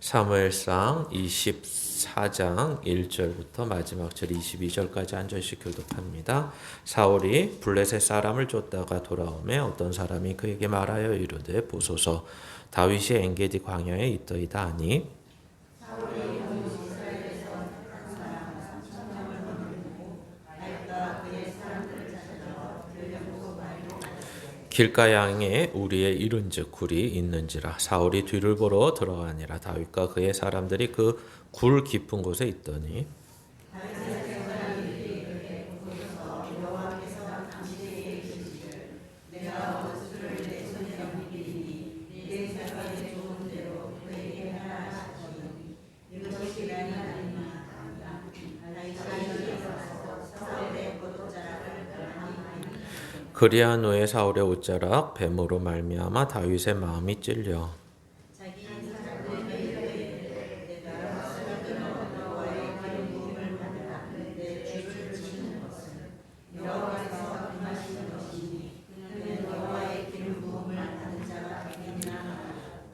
사무엘상 24장 1절부터 마지막 절 22절까지 한 절씩 교독합니다. 사울이 블레셋 사람을 쫓다가 돌아오매 어떤 사람이 그에게 말하여 이르되 보소서 다윗이 엔게디 광야에 있더이다 하니 길가양에 우리의 이른즉 굴이 있는지라 사울이 뒤를 보러 들어가니라 다윗과 그의 사람들이 그 굴 깊은 곳에 있더니 그리한 후에 사울의 옷자락 뱀으로 말미암아 다윗의 마음이 찔려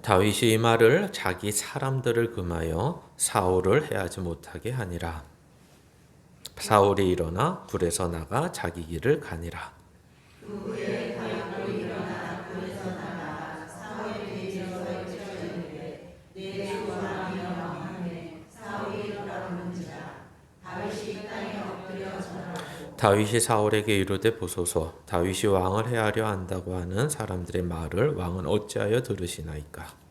다윗이 이 말을 자기 사람들을 금하여 사울을 해하지 못하게 하니라. 사울이 일어나 굴에서 나가 자기 길을 가니라. 다윗이 사울에게 이르되 보소서 다윗이 왕을 해하려 한다고 하는 사람들의 말을 왕은 어찌하여 들으시나이까.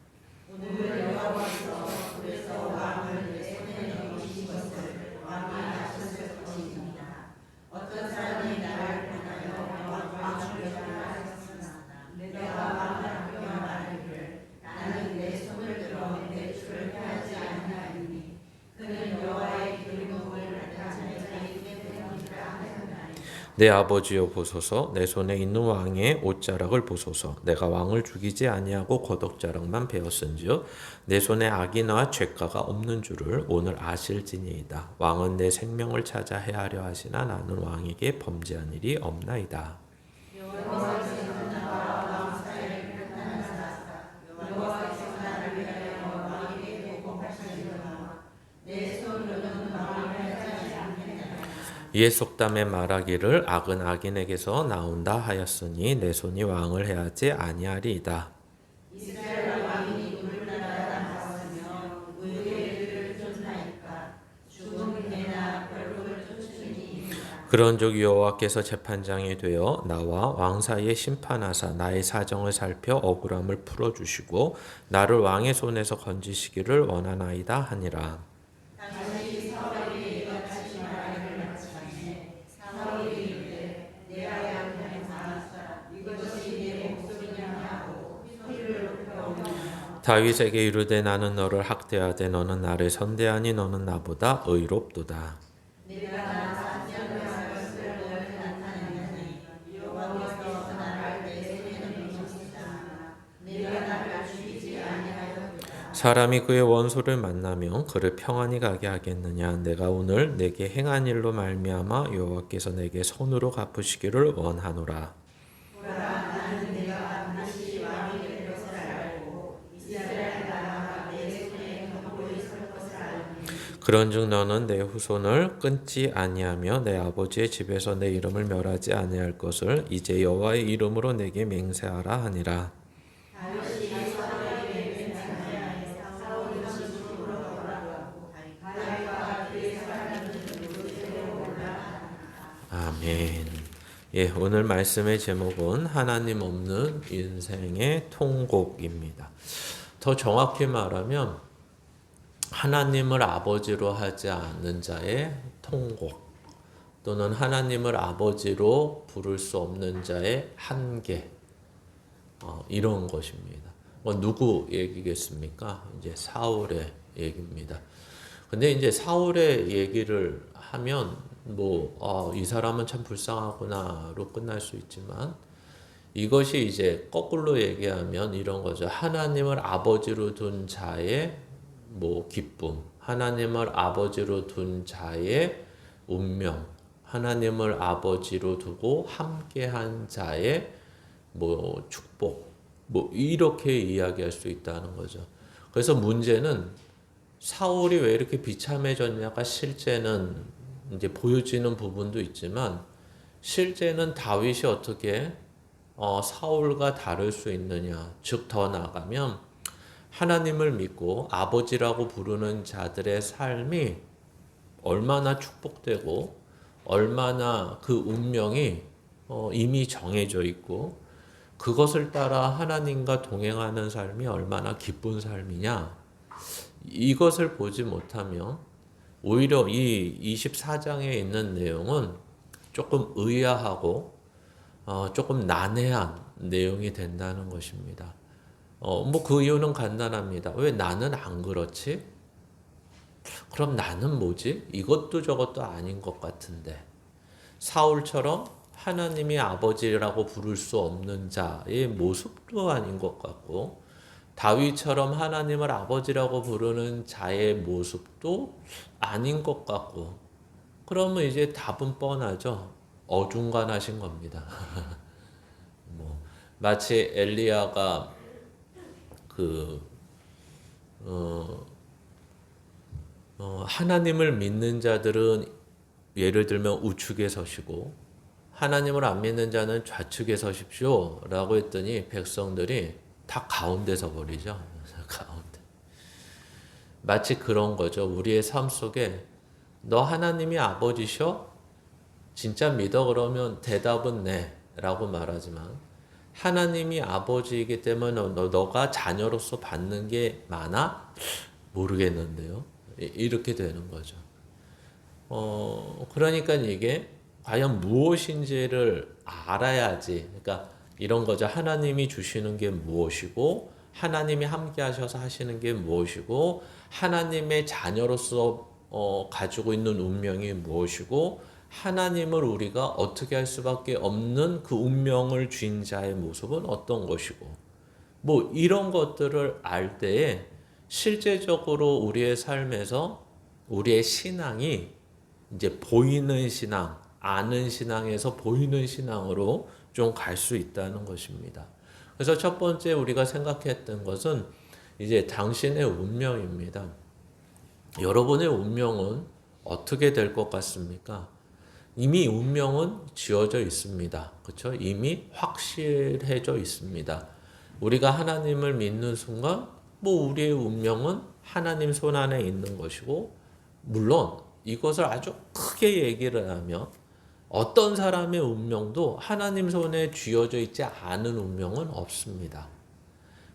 내 아버지여 보소서 내 손에 있는 왕의 옷자락을 보소서 내가 왕을 죽이지 아니하고 거독자락만 베었은즉 내 손에 악이나 죄가가 없는 줄을 오늘 아실지니이다. 왕은 내 생명을 찾아 해하려 하시나 나는 왕에게 범죄한 일이 없나이다. 이에 속담에 말하기를 악은 악인에게서 나온다 하였으니 내 손이 왕을 해하지 아니하리이다. 그런즉 여호와께서 재판장이 되어 나와 왕 사이에 심판하사 나의 사정을 살펴 억울함을 풀어주시고 나를 왕의 손에서 건지시기를 원하나이다 하니라. 다윗에게 이르되 나는 너를 학대하되 너는 나를 선대하니 너는 나보다 의롭도다. 사람이 그의 원수를 만나면 그를 평안히 가게 하겠느냐. 내가 오늘 내게 행한 일로 말미암아 여호와께서 내게 손으로 갚으시기를 원하노라. 그런즉 너는 내 후손을 끊지 아니하며 내 아버지의 집에서 내 이름을 멸하지 아니할 것을 이제 여호와의 이름으로 내게 맹세하라 하니라. 아멘. 예, 오늘 말씀의 제목은 하나님 없는 인생의 통곡입니다. 더 정확히 말하면 하나님을 아버지로 하지 않는 자의 통곡 또는 하나님을 아버지로 부를 수 없는 자의 한계 이런 것입니다. 누구 얘기겠습니까? 이제 사울의 얘기입니다. 근데 이제 사울의 얘기를 하면 이 사람은 참 불쌍하구나로 끝날 수 있지만 이것이 이제 거꾸로 얘기하면 이런 거죠. 하나님을 아버지로 둔 자의 기쁨, 하나님을 아버지로 둔 자의 운명, 하나님을 아버지로 두고 함께한 자의 축복, 이렇게 이야기할 수 있다는 거죠. 그래서 문제는 사울이 왜 이렇게 비참해졌냐가 실제는 이제 보여지는 부분도 있지만 실제는 다윗이 어떻게 사울과 다를 수 있느냐. 즉 더 나아가면 하나님을 믿고 아버지라고 부르는 자들의 삶이 얼마나 축복되고 얼마나 그 운명이 이미 정해져 있고 그것을 따라 하나님과 동행하는 삶이 얼마나 기쁜 삶이냐. 이것을 보지 못하면 오히려 이 24장에 있는 내용은 조금 의아하고 조금 난해한 내용이 된다는 것입니다. 뭐 그 이유는 간단합니다. 왜 나는 안 그렇지? 그럼 나는 뭐지? 이것도 저것도 아닌 것 같은데. 사울처럼 하나님이 아버지라고 부를 수 없는 자의 모습도 아닌 것 같고, 다윗처럼 하나님을 아버지라고 부르는 자의 모습도 아닌 것 같고, 그러면 이제 답은 뻔하죠. 어중간하신 겁니다. 뭐 마치 엘리야가 하나님을 믿는 자들은 예를 들면 우측에 서시고 하나님을 안 믿는 자는 좌측에 서십시오 라고 했더니 백성들이 다 가운데 서버리죠. 가운데. 마치 그런 거죠. 우리의 삶 속에 너 하나님이 아버지셔? 진짜 믿어? 그러면 대답은 네 라고 말하지만 하나님이 아버지이기 때문에 너가 자녀로서 받는 게 많아? 모르겠는데요. 이렇게 되는 거죠. 그러니까 이게 과연 무엇인지를 알아야지. 그러니까 이런 거죠. 하나님이 주시는 게 무엇이고, 하나님이 함께 하셔서 하시는 게 무엇이고, 하나님의 자녀로서 가지고 있는 운명이 무엇이고, 하나님을 우리가 어떻게 할 수밖에 없는 그 운명을 쥔 자의 모습은 어떤 것이고, 뭐 이런 것들을 알 때에 실제적으로 우리의 삶에서 우리의 신앙이 이제 보이는 신앙, 아는 신앙에서 보이는 신앙으로 좀 갈 수 있다는 것입니다. 그래서 첫 번째 우리가 생각했던 것은 이제 당신의 운명입니다. 여러분의 운명은 어떻게 될 것 같습니까? 이미 운명은 지어져 있습니다. 그렇죠? 이미 확실해져 있습니다. 우리가 하나님을 믿는 순간 뭐 우리의 운명은 하나님 손 안에 있는 것이고, 물론 이것을 아주 크게 얘기를 하면 어떤 사람의 운명도 하나님 손에 쥐어져 있지 않은 운명은 없습니다.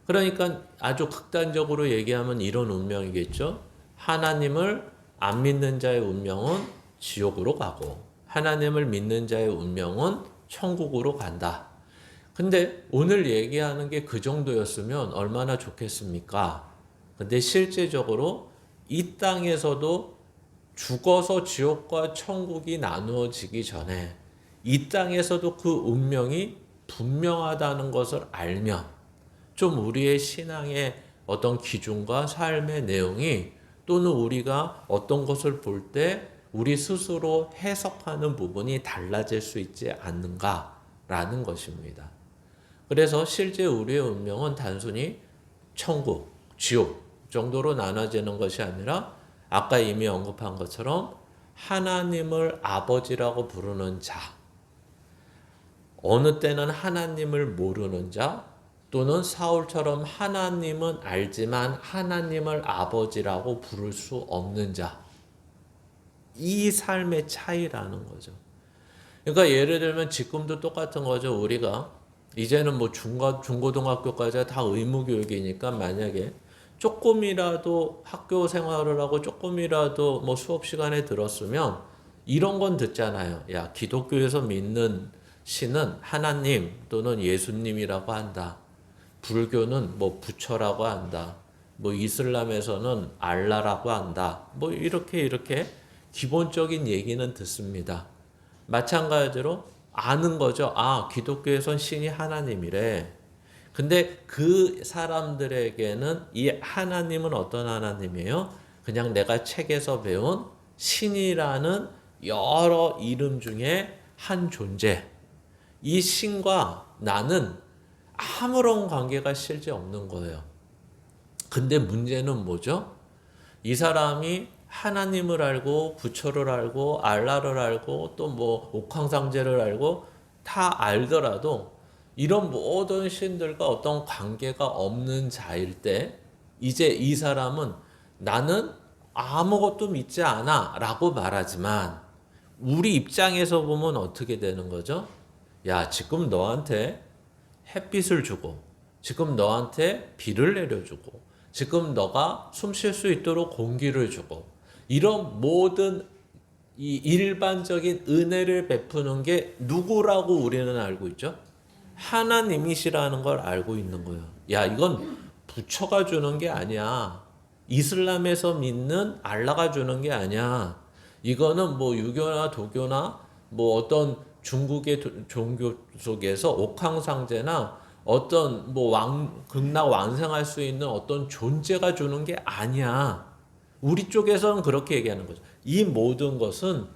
그러니까 아주 극단적으로 얘기하면 이런 운명이겠죠. 하나님을 안 믿는 자의 운명은 지옥으로 가고 하나님을 믿는 자의 운명은 천국으로 간다. 근데 오늘 얘기하는 게 그 정도였으면 얼마나 좋겠습니까? 근데 실제적으로 이 땅에서도 죽어서 지옥과 천국이 나누어지기 전에 이 땅에서도 그 운명이 분명하다는 것을 알면 좀 우리의 신앙의 어떤 기준과 삶의 내용이 또는 우리가 어떤 것을 볼 때 우리 스스로 해석하는 부분이 달라질 수 있지 않는가라는 것입니다. 그래서 실제 우리의 운명은 단순히 천국, 지옥 정도로 나눠지는 것이 아니라 아까 이미 언급한 것처럼 하나님을 아버지라고 부르는 자, 어느 때는 하나님을 모르는 자, 또는 사울처럼 하나님은 알지만 하나님을 아버지라고 부를 수 없는 자, 이 삶의 차이라는 거죠. 그러니까 예를 들면 지금도 똑같은 거죠. 우리가 이제는 뭐 중고등학교까지 다 의무교육이니까 만약에 조금이라도 학교 생활을 하고 조금이라도 뭐 수업 시간에 들었으면 이런 건 듣잖아요. 야, 기독교에서 믿는 신은 하나님 또는 예수님이라고 한다. 불교는 뭐 부처라고 한다. 뭐 이슬람에서는 알라라고 한다. 뭐 이렇게 기본적인 얘기는 듣습니다. 마찬가지로 아는 거죠. 아, 기독교에선 신이 하나님이래. 근데 그 사람들에게는 이 하나님은 어떤 하나님이에요? 그냥 내가 책에서 배운 신이라는 여러 이름 중에 한 존재. 이 신과 나는 아무런 관계가 실제 없는 거예요. 근데 문제는 뭐죠? 이 사람이 하나님을 알고 부처를 알고 알라를 알고 또 뭐 옥황상제를 알고 다 알더라도 이런 모든 신들과 어떤 관계가 없는 자일 때 이제 이 사람은 나는 아무것도 믿지 않아 라고 말하지만 우리 입장에서 보면 어떻게 되는 거죠? 야, 지금 너한테 햇빛을 주고 지금 너한테 비를 내려주고 지금 너가 숨 쉴 수 있도록 공기를 주고 이런 모든 이 일반적인 은혜를 베푸는 게 누구라고 우리는 알고 있죠? 하나님이시라는 걸 알고 있는 거예요. 야, 이건 부처가 주는 게 아니야. 이슬람에서 믿는 알라가 주는 게 아니야. 이거는 뭐 유교나 도교나 뭐 어떤 중국의 종교 속에서 옥황상제나 어떤 뭐 극락 완성할 수 있는 어떤 존재가 주는 게 아니야. 우리 쪽에서는 그렇게 얘기하는 거죠. 이 모든 것은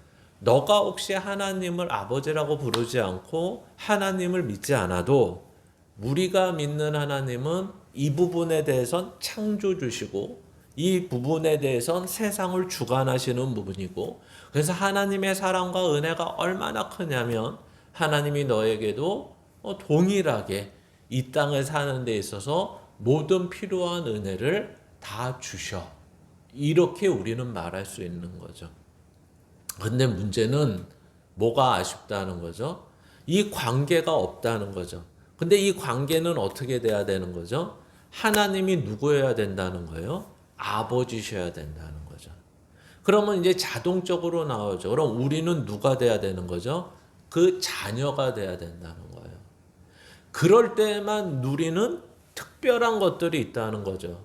너가 혹시 하나님을 아버지라고 부르지 않고 하나님을 믿지 않아도 우리가 믿는 하나님은 이 부분에 대해선 창조주시고 이 부분에 대해선 세상을 주관하시는 부분이고 그래서 하나님의 사랑과 은혜가 얼마나 크냐면 하나님이 너에게도 동일하게 이 땅을 사는 데 있어서 모든 필요한 은혜를 다 주셔. 이렇게 우리는 말할 수 있는 거죠. 근데 문제는 뭐가 아쉽다는 거죠? 이 관계가 없다는 거죠. 근데 이 관계는 어떻게 돼야 되는 거죠? 하나님이 누구여야 된다는 거예요? 아버지셔야 된다는 거죠. 그러면 이제 자동적으로 나오죠. 그럼 우리는 누가 돼야 되는 거죠? 그 자녀가 돼야 된다는 거예요. 그럴 때만 누리는 특별한 것들이 있다는 거죠.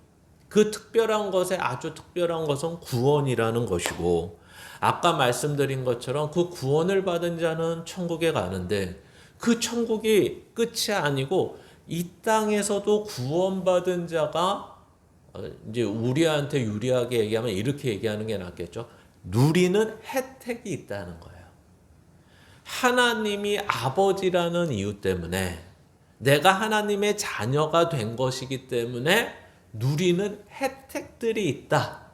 그 특별한 것에 아주 특별한 것은 구원이라는 것이고 아까 말씀드린 것처럼 그 구원을 받은 자는 천국에 가는데 그 천국이 끝이 아니고 이 땅에서도 구원받은 자가 이제 우리한테 유리하게 얘기하면 이렇게 얘기하는 게 낫겠죠. 누리는 혜택이 있다는 거예요. 하나님이 아버지라는 이유 때문에 내가 하나님의 자녀가 된 것이기 때문에 누리는 혜택들이 있다.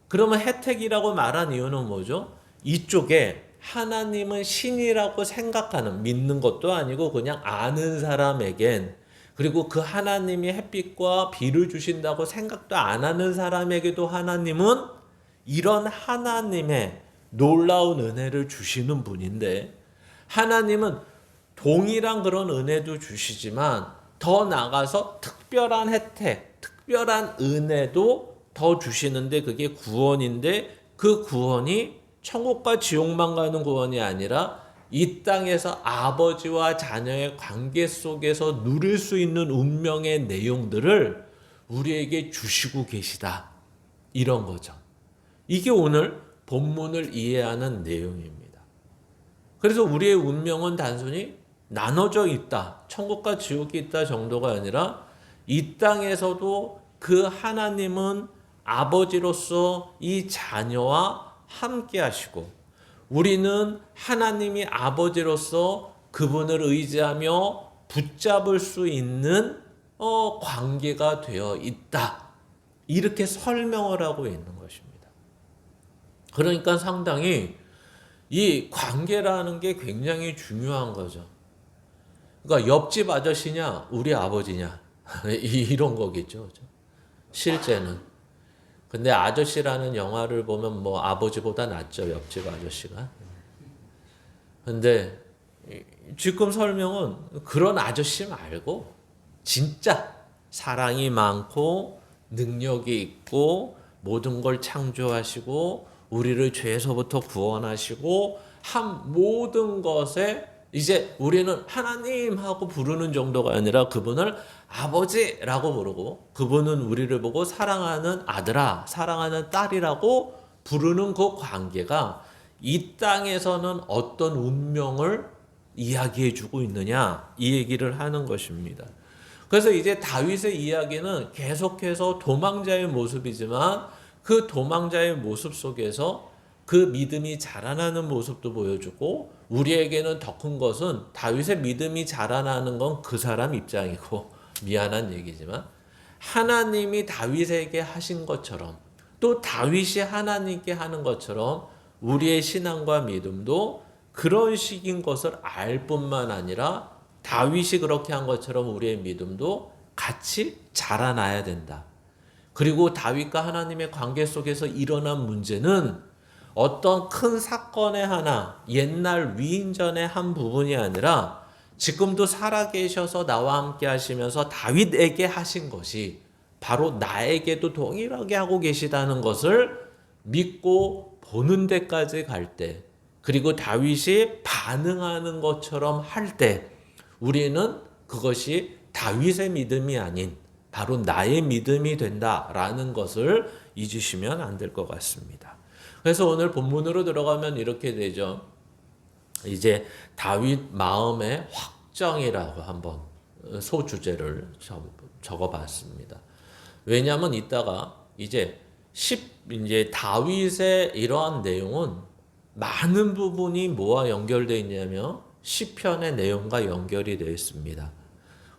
그러면 혜택이라고 말한 이유는 뭐죠? 이쪽에 하나님은 신이라고 생각하는, 믿는 것도 아니고 그냥 아는 사람에겐, 그리고 그 하나님이 햇빛과 비를 주신다고 생각도 안 하는 사람에게도 하나님은 이런 하나님의 놀라운 은혜를 주시는 분인데, 하나님은 동일한 그런 은혜도 주시지만 더 나아가서 특별한 혜택, 특별한 은혜도 더 주시는데 그게 구원인데 그 구원이 천국과 지옥만 가는 구원이 아니라 이 땅에서 아버지와 자녀의 관계 속에서 누릴 수 있는 운명의 내용들을 우리에게 주시고 계시다. 이런 거죠. 이게 오늘 본문을 이해하는 내용입니다. 그래서 우리의 운명은 단순히 나눠져 있다. 천국과 지옥이 있다 정도가 아니라 이 땅에서도 그 하나님은 아버지로서 이 자녀와 함께 하시고 우리는 하나님이 아버지로서 그분을 의지하며 붙잡을 수 있는 관계가 되어 있다. 이렇게 설명을 하고 있는 것입니다. 그러니까 상당히 이 관계라는 게 굉장히 중요한 거죠. 그러니까 옆집 아저씨냐 우리 아버지냐 이런 거겠죠. 실제는. 근데 아저씨라는 영화를 보면 뭐 아버지보다 낫죠. 옆집 아저씨가. 근데 지금 설명은 그런 아저씨 말고 진짜 사랑이 많고 능력이 있고 모든 걸 창조하시고 우리를 죄에서부터 구원하시고 한 모든 것에 이제 우리는 하나님 하고 부르는 정도가 아니라 그분을 아버지라고 부르고 그분은 우리를 보고 사랑하는 아들아, 사랑하는 딸이라고 부르는 그 관계가 이 땅에서는 어떤 운명을 이야기해 주고 있느냐 이 얘기를 하는 것입니다. 그래서 이제 다윗의 이야기는 계속해서 도망자의 모습이지만 그 도망자의 모습 속에서 그 믿음이 자라나는 모습도 보여주고 우리에게는 더 큰 것은 다윗의 믿음이 자라나는 건 그 사람 입장이고 미안한 얘기지만 하나님이 다윗에게 하신 것처럼 또 다윗이 하나님께 하는 것처럼 우리의 신앙과 믿음도 그런 식인 것을 알 뿐만 아니라 다윗이 그렇게 한 것처럼 우리의 믿음도 같이 자라나야 된다. 그리고 다윗과 하나님의 관계 속에서 일어난 문제는 어떤 큰 사건의 하나, 옛날 위인전의 한 부분이 아니라 지금도 살아계셔서 나와 함께 하시면서 다윗에게 하신 것이 바로 나에게도 동일하게 하고 계시다는 것을 믿고 보는 데까지 갈 때, 그리고 다윗이 반응하는 것처럼 할 때, 우리는 그것이 다윗의 믿음이 아닌 바로 나의 믿음이 된다라는 것을 잊으시면 안 될 것 같습니다. 그래서 오늘 본문으로 들어가면 이렇게 되죠. 이제 다윗 마음의 확정이라고 한번 소주제를 적어봤습니다. 왜냐하면 이따가 이제 다윗의 이러한 내용은 많은 부분이 뭐와 연결되어 있냐면 시편의 내용과 연결이 되어 있습니다.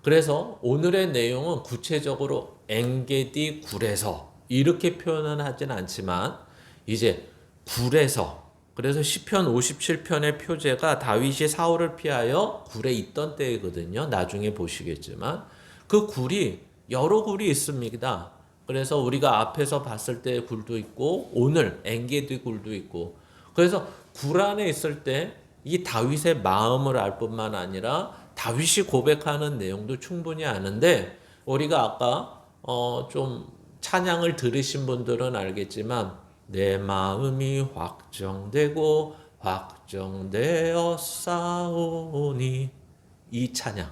그래서 오늘의 내용은 구체적으로 엔게디 굴에서 이렇게 표현은 하진 않지만 이제 굴에서, 그래서 시편 57편의 표제가 다윗이 사울을 피하여 굴에 있던 때이거든요. 나중에 보시겠지만 그 굴이 여러 굴이 있습니다. 그래서 우리가 앞에서 봤을 때 굴도 있고 오늘 엔게디 굴도 있고, 그래서 굴 안에 있을 때 이 다윗의 마음을 알 뿐만 아니라 다윗이 고백하는 내용도 충분히 아는데, 우리가 아까 좀 찬양을 들으신 분들은 알겠지만 내 마음이 확정되고 확정되어 싸우니, 이 찬양,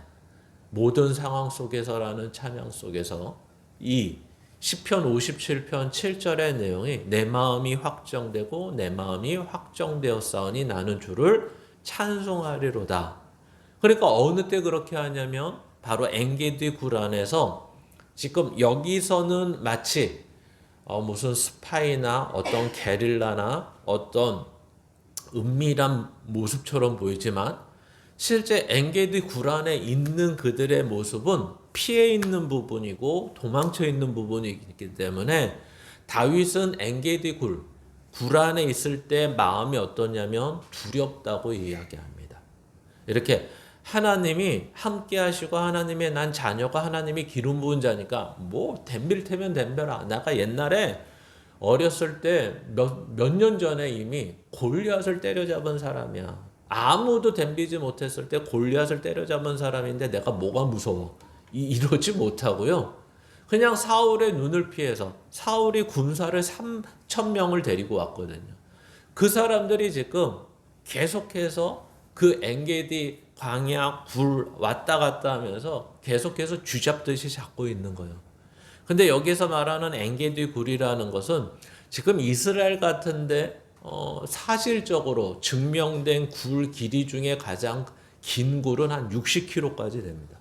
모든 상황 속에서라는 찬양 속에서 이 시편 57편 7절의 내용이 내 마음이 확정되고 내 마음이 확정되었사오니 나는 주를 찬송하리로다. 그러니까 어느 때 그렇게 하냐면 바로 엔게디 굴 안에서, 지금 여기서는 마치 무슨 스파이나 어떤 게릴라나 어떤 은밀한 모습처럼 보이지만 실제 엔게디 굴 안에 있는 그들의 모습은 피해 있는 부분이고 도망쳐 있는 부분이 있기 때문에 다윗은 엔게디 굴 안에 있을 때 마음이 어떠냐면 두렵다고 이야기합니다. 이렇게 하나님이 함께 하시고 하나님의 난 자녀가 하나님이 기름 부은 자니까 뭐 덤빌테면 덤벼라. 내가 옛날에 어렸을 때 몇 년 전에 이미 골리앗을 때려잡은 사람이야. 아무도 덤비지 못했을 때 골리앗을 때려잡은 사람인데 내가 뭐가 무서워? 이러지 못하고요. 그냥 사울의 눈을 피해서 사울이 군사를 3,000명을 데리고 왔거든요. 그 사람들이 지금 계속해서 그 엔게디 광야 굴 왔다 갔다 하면서 계속해서 쥐잡듯이 잡고 있는 거예요. 근데 여기서 말하는 엔게디 굴이라는 것은 지금 이스라엘 같은데 사실적으로 증명된 굴 길이 중에 가장 긴 굴은 한 60km까지 됩니다.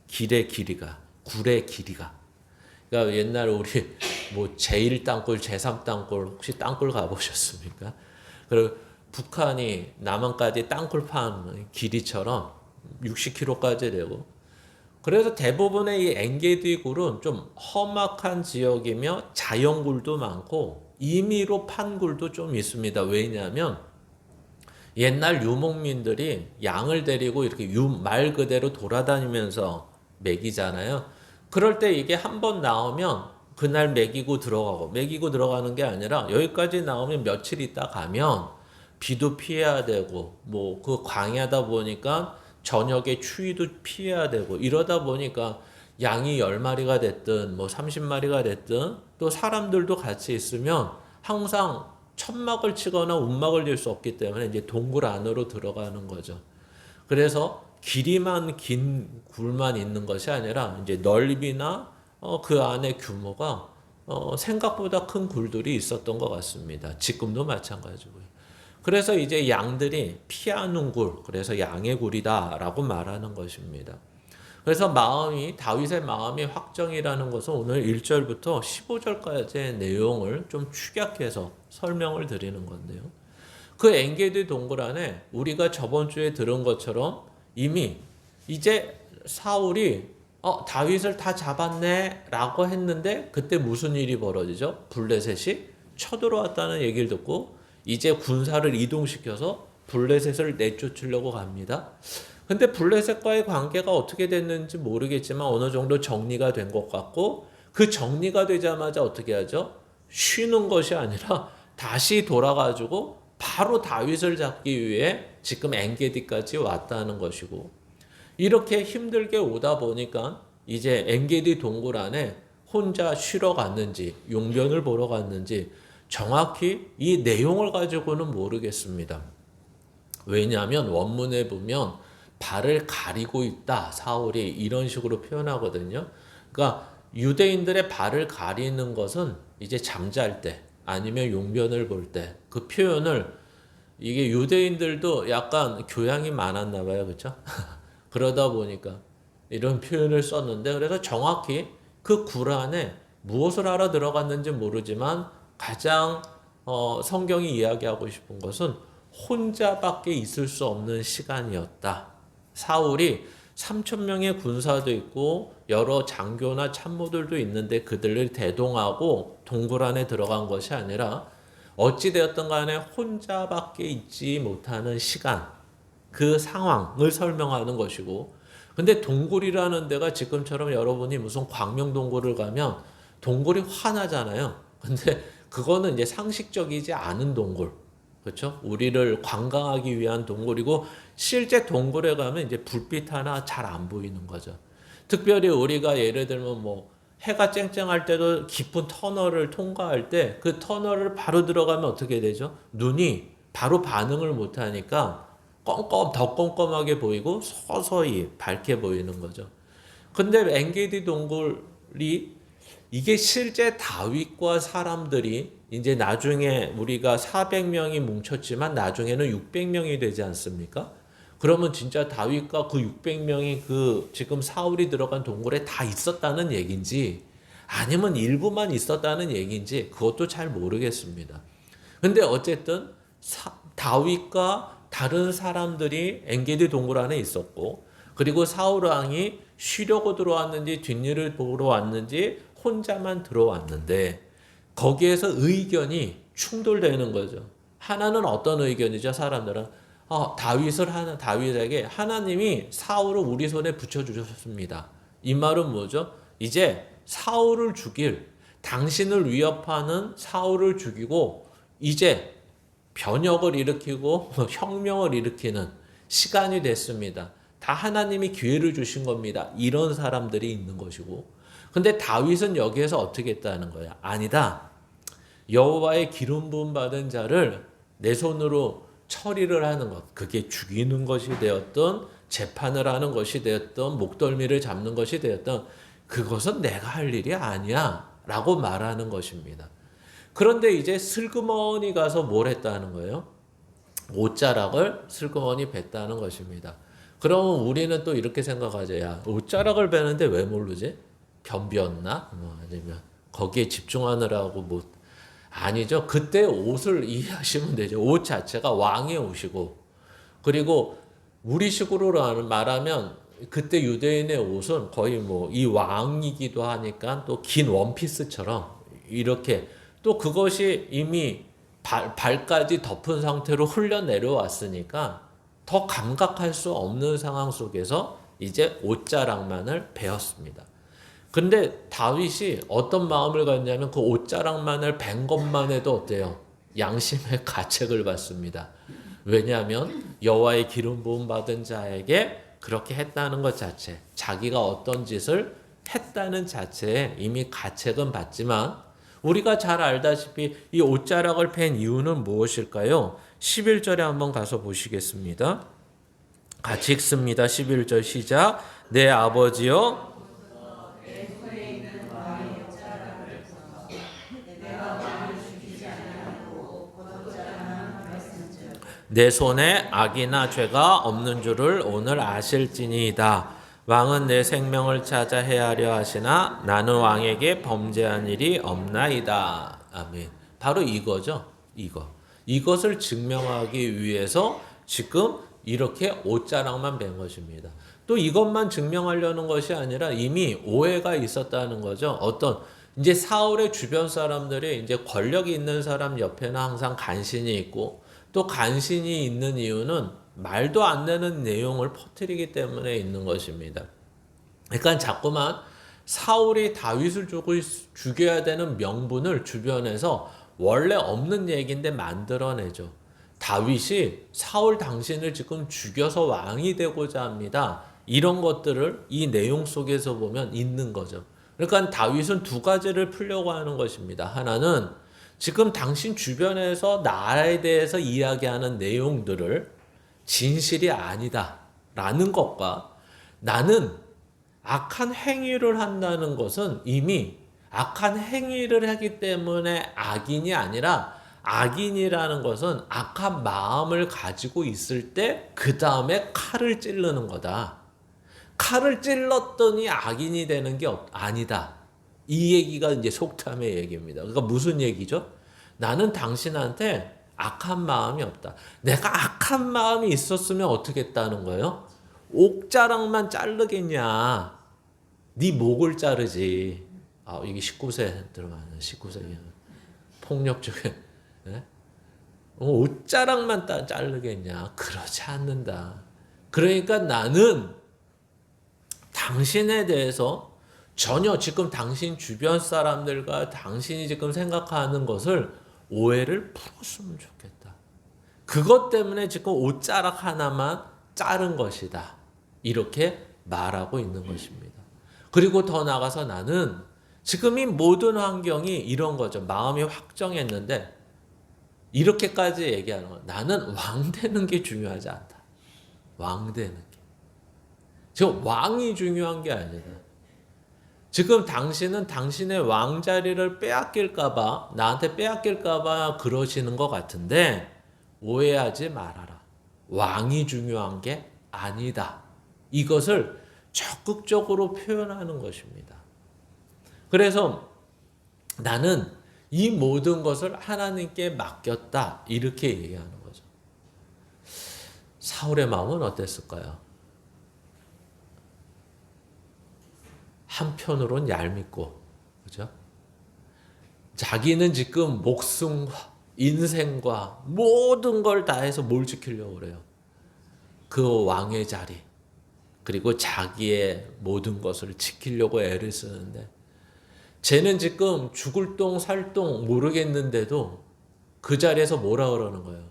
굴의 길이가. 그러니까 옛날 우리 뭐 제1땅굴, 제3땅굴 혹시 땅굴 가보셨습니까? 그리고 북한이 남한까지 땅굴 판 길이처럼 60km까지 되고, 그래서 대부분의 이 엔게디 굴은 좀 험악한 지역이며 자연굴도 많고 임의로 판 굴도 좀 있습니다. 왜냐하면 옛날 유목민들이 양을 데리고 이렇게 말 그대로 돌아다니면서 먹이잖아요. 그럴 때 이게 한번 나오면 그날 먹이고 들어가는 게 아니라 여기까지 나오면 며칠 있다 가면 비도 피해야 되고 뭐 그 광야다 보니까 저녁에 추위도 피해야 되고, 이러다 보니까 양이 10마리가 됐든 뭐 30마리가 됐든 또 사람들도 같이 있으면 항상 천막을 치거나 움막을 질 수 없기 때문에 이제 동굴 안으로 들어가는 거죠. 그래서 길이만 긴 굴만 있는 것이 아니라 이제 넓이나 그 안의 규모가 생각보다 큰 굴들이 있었던 것 같습니다. 지금도 마찬가지고요. 그래서 이제 양들이 피하는 굴, 그래서 양의 굴이다라고 말하는 것입니다. 그래서 다윗의 마음이 확정이라는 것은 오늘 1절부터 15절까지의 내용을 좀 축약해서 설명을 드리는 건데요. 그 엔게디 동굴 안에 우리가 저번 주에 들은 것처럼 이미 이제 사울이 다윗을 다 잡았네 라고 했는데 그때 무슨 일이 벌어지죠? 블레셋이 쳐들어왔다는 얘기를 듣고 이제 군사를 이동시켜서 블레셋을 내쫓으려고 갑니다. 근데 블레셋과의 관계가 어떻게 됐는지 모르겠지만 어느 정도 정리가 된 것 같고 그 정리가 되자마자 어떻게 하죠? 쉬는 것이 아니라 다시 돌아가지고 바로 다윗을 잡기 위해 지금 엔게디까지 왔다는 것이고 이렇게 힘들게 오다 보니까 이제 엔게디 동굴 안에 혼자 쉬러 갔는지 용변을 보러 갔는지 정확히 이 내용을 가지고는 모르겠습니다. 왜냐하면 원문에 보면 발을 가리고 있다 사울이 이런 식으로 표현하거든요. 그러니까 유대인들의 발을 가리는 것은 이제 잠잘 때 아니면 용변을 볼 때 그 표현을 이게 유대인들도 약간 교양이 많았나 봐요. 그렇죠? 그러다 보니까 이런 표현을 썼는데 그래서 정확히 그 구란에 무엇을 알아 들어갔는지 모르지만 가장 성경이 이야기하고 싶은 것은 혼자밖에 있을 수 없는 시간이었다. 사울이 3,000명의 군사도 있고 여러 장교나 참모들도 있는데 그들을 대동하고 동굴 안에 들어간 것이 아니라 어찌되었든 간에 혼자밖에 있지 못하는 시간, 그 상황을 설명하는 것이고 근데 동굴이라는 데가 지금처럼 여러분이 무슨 광명동굴을 가면 동굴이 환하잖아요. 근데 그거는 이제 상식적이지 않은 동굴. 그렇죠? 우리를 관광하기 위한 동굴이고 실제 동굴에 가면 이제 불빛 하나 잘 안 보이는 거죠. 특별히 우리가 예를 들면 뭐 해가 쨍쨍할 때도 깊은 터널을 통과할 때 그 터널을 바로 들어가면 어떻게 되죠? 눈이 바로 반응을 못 하니까 더 껌껌하게 보이고 서서히 밝게 보이는 거죠. 근데 엔게디 동굴이 이게 실제 다윗과 사람들이 이제 나중에 우리가 400명이 뭉쳤지만 나중에는 600명이 되지 않습니까? 그러면 진짜 다윗과 그 600명이 그 지금 사울이 들어간 동굴에 다 있었다는 얘기인지 아니면 일부만 있었다는 얘기인지 그것도 잘 모르겠습니다. 근데 어쨌든 다윗과 다른 사람들이 엔게디 동굴 안에 있었고 그리고 사울 왕이 쉬려고 들어왔는지 뒷일을 보러 왔는지 혼자만 들어왔는데 거기에서 의견이 충돌되는 거죠. 하나는 어떤 의견이죠? 사람들은 다윗에게 하나님이 사울을 우리 손에 붙여주셨습니다. 이 말은 뭐죠? 이제 사울을 죽일 당신을 위협하는 사울을 죽이고 이제 변혁을 일으키고 혁명을 일으키는 시간이 됐습니다. 다 하나님이 기회를 주신 겁니다. 이런 사람들이 있는 것이고 근데 다윗은 여기에서 어떻게 했다는 거야? 아니다. 여호와의 기름 부음 받은 자를 내 손으로 처리를 하는 것. 그게 죽이는 것이 되었던 재판을 하는 것이 되었던 목덜미를 잡는 것이 되었던 그것은 내가 할 일이 아니야 라고 말하는 것입니다. 그런데 이제 슬그머니 가서 뭘 했다는 거예요? 옷자락을 슬그머니 뱉다는 것입니다. 그러면 우리는 또 이렇게 생각하죠. 야, 옷자락을 베는데 왜 모르지? 변비였나? 아니면 거기에 집중하느라고 뭐 아니죠. 그때 옷을 이해하시면 되죠. 옷 자체가 왕의 옷이고 그리고 우리식으로 말하면 그때 유대인의 옷은 거의 뭐 이 왕이기도 하니까 또 긴 원피스처럼 이렇게 또 그것이 이미 발까지 덮은 상태로 흘러 내려왔으니까 더 감각할 수 없는 상황 속에서 이제 옷자락만을 베었습니다. 근데 다윗이 어떤 마음을 갖냐면 그 옷자락만을 벤 것만 해도 어때요? 양심의 가책을 받습니다. 왜냐하면 여호와의 기름 부음 받은 자에게 그렇게 했다는 것 자체, 자기가 어떤 짓을 했다는 자체에 이미 가책은 받지만 우리가 잘 알다시피 이 옷자락을 팬 이유는 무엇일까요? 11절에 한번 가서 보시겠습니다. 같이 읽습니다. 11절 시작. 내 아버지여 내 손에 악이나 죄가 없는 줄을 오늘 아실지니이다. 왕은 내 생명을 찾아 해하려 하시나 나는 왕에게 범죄한 일이 없나이다. 아멘. 바로 이거죠. 이것을 증명하기 위해서 지금 이렇게 옷자락만 벤 것입니다. 또 이것만 증명하려는 것이 아니라 이미 오해가 있었다는 거죠. 어떤 이제 사울의 주변 사람들이 이제 권력이 있는 사람 옆에는 항상 간신이 있고 또 간신이 있는 이유는 말도 안 되는 내용을 퍼뜨리기 때문에 있는 것입니다. 그러니까 자꾸만 사울이 다윗을 죽여야 되는 명분을 주변에서 원래 없는 얘기인데 만들어내죠. 다윗이 사울 당신을 지금 죽여서 왕이 되고자 합니다. 이런 것들을 이 내용 속에서 보면 있는 거죠. 그러니까 다윗은 두 가지를 풀려고 하는 것입니다. 하나는 지금 당신 주변에서 나에 대해서 이야기하는 내용들을 진실이 아니다 라는 것과 나는 악한 행위를 한다는 것은 이미 악한 행위를 하기 때문에 악인이 아니라 악인이라는 것은 악한 마음을 가지고 있을 때 그 다음에 칼을 찌르는 거다. 칼을 찔렀더니 악인이 되는 게 아니다. 이 얘기가 이제 속담의 얘기입니다. 그러니까 무슨 얘기죠? 나는 당신한테 악한 마음이 없다. 내가 악한 마음이 있었으면 어떻게 했다는 거예요? 옥자락만 자르겠냐? 네 목을 자르지. 아, 이게 19세 들어가는 19세 폭력적인. 네? 옷자락만 자르겠냐? 그렇지 않는다. 그러니까 나는 당신에 대해서 전혀 지금 당신 주변 사람들과 당신이 지금 생각하는 것을 오해를 풀었으면 좋겠다. 그것 때문에 지금 옷자락 하나만 자른 것이다. 이렇게 말하고 있는 것입니다. 그리고 더 나가서 나는 지금 이 모든 환경이 이런 거죠. 마음이 확정했는데 이렇게까지 얘기하는 거. 나는 왕 되는 게 중요하지 않다. 왕 되는 게. 지금 왕이 중요한 게 아니다. 지금 당신은 당신의 왕자리를 빼앗길까봐, 나한테 빼앗길까봐 그러시는 것 같은데, 오해하지 말아라. 왕이 중요한 게 아니다. 이것을 적극적으로 표현하는 것입니다. 그래서 나는 이 모든 것을 하나님께 맡겼다. 이렇게 얘기하는 거죠. 사울의 마음은 어땠을까요? 한편으론 얄밉고, 그죠? 자기는 지금 목숨과 인생과 모든 걸 다해서 뭘 지키려고 그래요? 그 왕의 자리, 그리고 자기의 모든 것을 지키려고 애를 쓰는데, 쟤는 지금 죽을 똥 살 똥 모르겠는데도 그 자리에서 뭐라 그러는 거예요?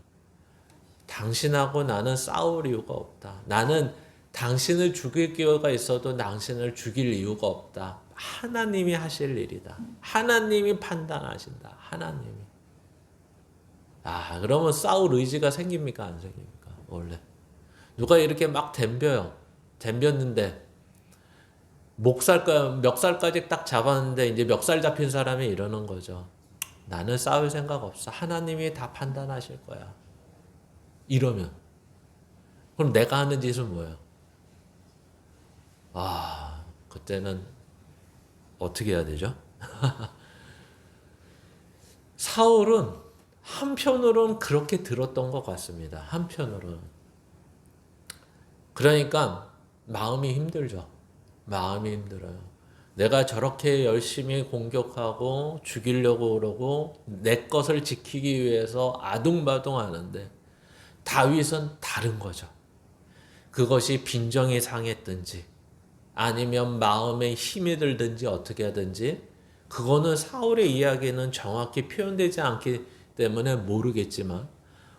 당신하고 나는 싸울 이유가 없다. 나는 당신을 죽일 기회가 있어도 당신을 죽일 이유가 없다. 하나님이 하실 일이다. 하나님이 판단하신다. 하나님이. 아, 그러면 싸울 의지가 생깁니까? 안 생깁니까? 원래. 누가 이렇게 막 덤벼요. 덤볐는데 멱살까지 딱 잡았는데 이제 멱살 잡힌 사람이 이러는 거죠. 나는 싸울 생각 없어. 하나님이 다 판단하실 거야. 이러면. 그럼 내가 하는 짓은 뭐예요? 아, 그때는 어떻게 해야 되죠? 사울은 한편으로는 그렇게 들었던 것 같습니다. 한편으로는. 그러니까 마음이 힘들죠. 마음이 힘들어요. 내가 저렇게 열심히 공격하고 죽이려고 그러고 내 것을 지키기 위해서 아둥바둥 하는데 다윗은 다른 거죠. 그것이 빈정이 상했든지 아니면 마음에 힘이 들든지 어떻게 하든지 그거는 사울의 이야기는 정확히 표현되지 않기 때문에 모르겠지만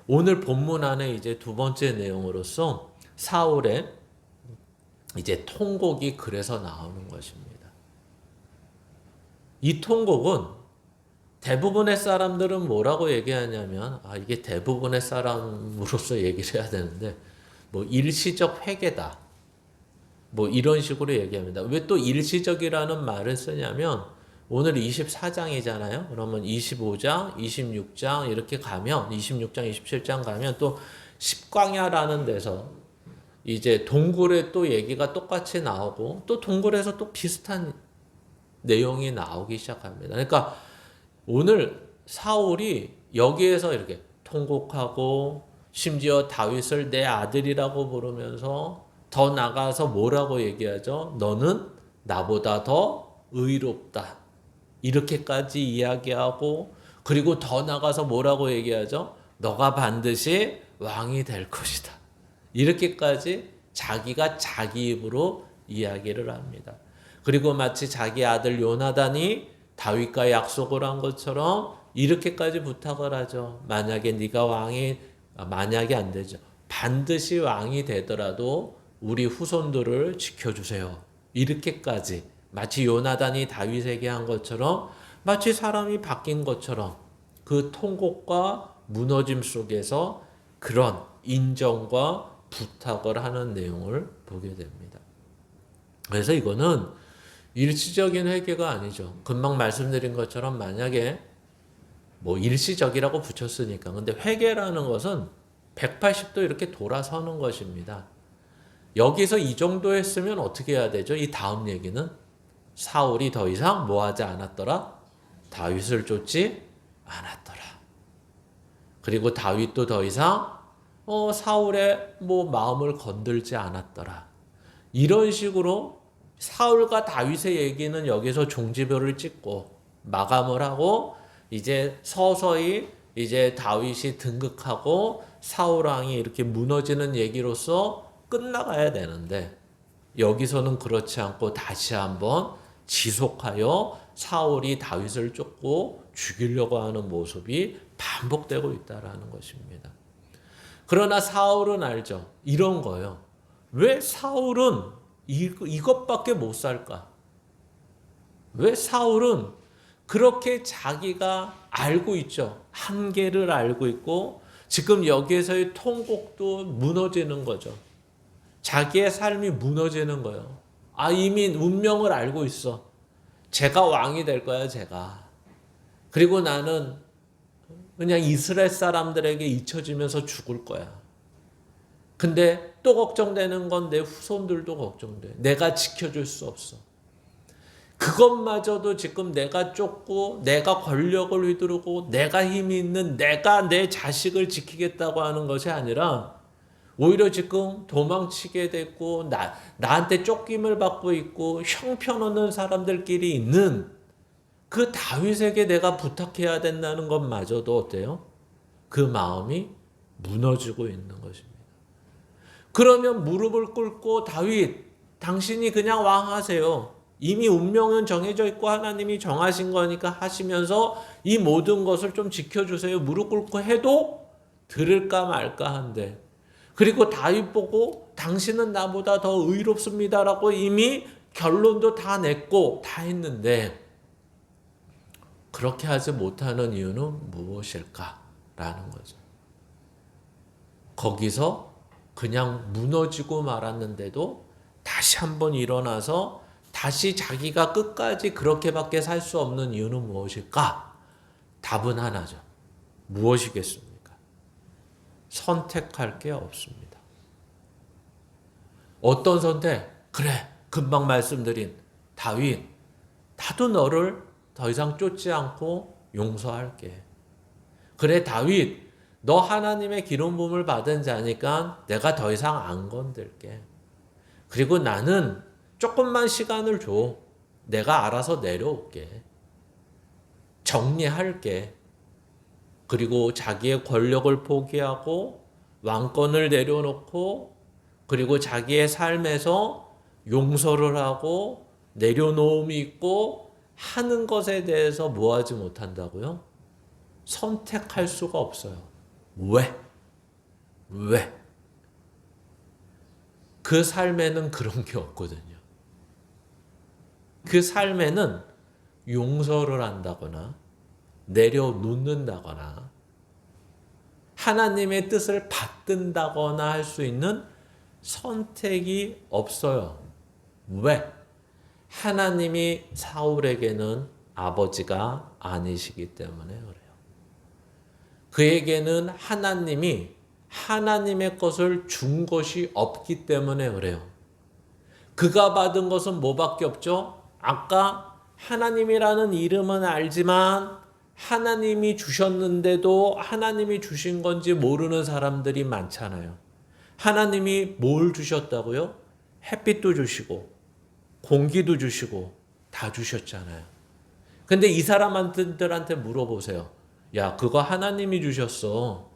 오늘 본문 안에 이제 두 번째 내용으로서 사울의 이제 통곡이 그래서 나오는 것입니다. 이 통곡은 대부분의 사람들은 뭐라고 얘기하냐면 이게 대부분의 사람으로서 얘기를 해야 되는데 뭐 일시적 회개다. 뭐 이런 식으로 얘기합니다. 왜 또 일시적이라는 말을 쓰냐면 오늘 24장이잖아요. 그러면 25장, 26장 이렇게 가면 26장, 27장 가면 또 십광야라는 데서 이제 동굴에 또 얘기가 똑같이 나오고 또 동굴에서 또 비슷한 내용이 나오기 시작합니다. 그러니까 오늘 사울이 여기에서 이렇게 통곡하고 심지어 다윗을 내 아들이라고 부르면서 더 나가서 뭐라고 얘기하죠? 너는 나보다 더 의롭다. 이렇게까지 이야기하고, 그리고 더 나가서 뭐라고 얘기하죠? 너가 반드시 왕이 될 것이다. 이렇게까지 자기가 자기 입으로 이야기를 합니다. 그리고 마치 자기 아들 요나단이 다윗과 약속을 한 것처럼 이렇게까지 부탁을 하죠. 만약에 네가 만약에 안 되죠. 반드시 왕이 되더라도 우리 후손들을 지켜주세요. 이렇게까지 마치 요나단이 다윗에게 한 것처럼, 마치 사람이 바뀐 것처럼 그 통곡과 무너짐 속에서 그런 인정과 부탁을 하는 내용을 보게 됩니다. 그래서 이거는 일시적인 회개가 아니죠. 금방 말씀드린 것처럼 만약에 일시적이라고 붙였으니까. 근데 회개라는 것은 180도 이렇게 돌아서는 것입니다. 여기서 이 정도 했으면 어떻게 해야 되죠? 이 다음 얘기는 사울이 더 이상 뭐하지 않았더라? 다윗을 쫓지 않았더라. 그리고 다윗도 더 이상 사울의 마음을 건들지 않았더라. 이런 식으로 사울과 다윗의 얘기는 여기서 종지부를 찍고 마감을 하고, 이제 서서히 이제 다윗이 등극하고 사울 왕이 이렇게 무너지는 얘기로서 끝나가야 되는데, 여기서는 그렇지 않고 다시 한번 지속하여 사울이 다윗을 쫓고 죽이려고 하는 모습이 반복되고 있다라는 것입니다. 그러나 사울은 알죠. 이런 거예요. 왜 사울은 이것밖에 못 살까? 왜 사울은 그렇게 자기가 알고 있죠. 한계를 알고 있고 지금 여기에서의 통곡도 무너지는 거죠. 자기의 삶이 무너지는 거예요. 이미 운명을 알고 있어. 제가 왕이 될 거야, 제가. 그리고 나는 그냥 이스라엘 사람들에게 잊혀지면서 죽을 거야. 근데 또 걱정되는 건 내 후손들도 걱정돼. 내가 지켜줄 수 없어. 그것마저도 지금 내가 쫓고 내가 권력을 휘두르고 내가 힘이 있는 내가 내 자식을 지키겠다고 하는 것이 아니라 오히려 지금 도망치게 됐고 나한테 쫓김을 받고 있고 형편없는 사람들끼리 있는 그 다윗에게 내가 부탁해야 된다는 것마저도 어때요? 그 마음이 무너지고 있는 것입니다. 그러면 무릎을 꿇고 다윗, 당신이 그냥 왕하세요. 이미 운명은 정해져 있고 하나님이 정하신 거니까 하시면서 이 모든 것을 좀 지켜주세요. 무릎 꿇고 해도 들을까 말까 한데, 그리고 다윗 보고 당신은 나보다 더 의롭습니다라고 이미 결론도 다 냈고 다 했는데 그렇게 하지 못하는 이유는 무엇일까라는 거죠. 거기서 그냥 무너지고 말았는데도 다시 한번 일어나서 다시 자기가 끝까지 그렇게밖에 살 수 없는 이유는 무엇일까? 답은 하나죠. 무엇이겠습니까? 선택할 게 없습니다. 어떤 선택? 그래, 금방 말씀드린 다윗, 나도 너를 더 이상 쫓지 않고 용서할게. 그래, 다윗, 너 하나님의 기름 부음을 받은 자니까 내가 더 이상 안 건들게. 그리고 나는 조금만 시간을 줘. 내가 알아서 내려올게. 정리할게. 그리고 자기의 권력을 포기하고 왕권을 내려놓고 그리고 자기의 삶에서 용서를 하고 내려놓음이 있고 하는 것에 대해서 뭐 하지 못한다고요? 선택할 수가 없어요. 왜? 그 삶에는 그런 게 없거든요. 그 삶에는 용서를 한다거나 내려놓는다거나 하나님의 뜻을 받든다거나 할 수 있는 선택이 없어요. 왜? 하나님이 사울에게는 아버지가 아니시기 때문에 그래요. 그에게는 하나님이 하나님의 것을 준 것이 없기 때문에 그래요. 그가 받은 것은 뭐밖에 없죠? 아까 하나님이라는 이름은 알지만 하나님이 주셨는데도 하나님이 주신 건지 모르는 사람들이 많잖아요. 하나님이 뭘 주셨다고요? 햇빛도 주시고 공기도 주시고 다 주셨잖아요. 근데 이 사람들한테 물어보세요. 야, 그거 하나님이 주셨어.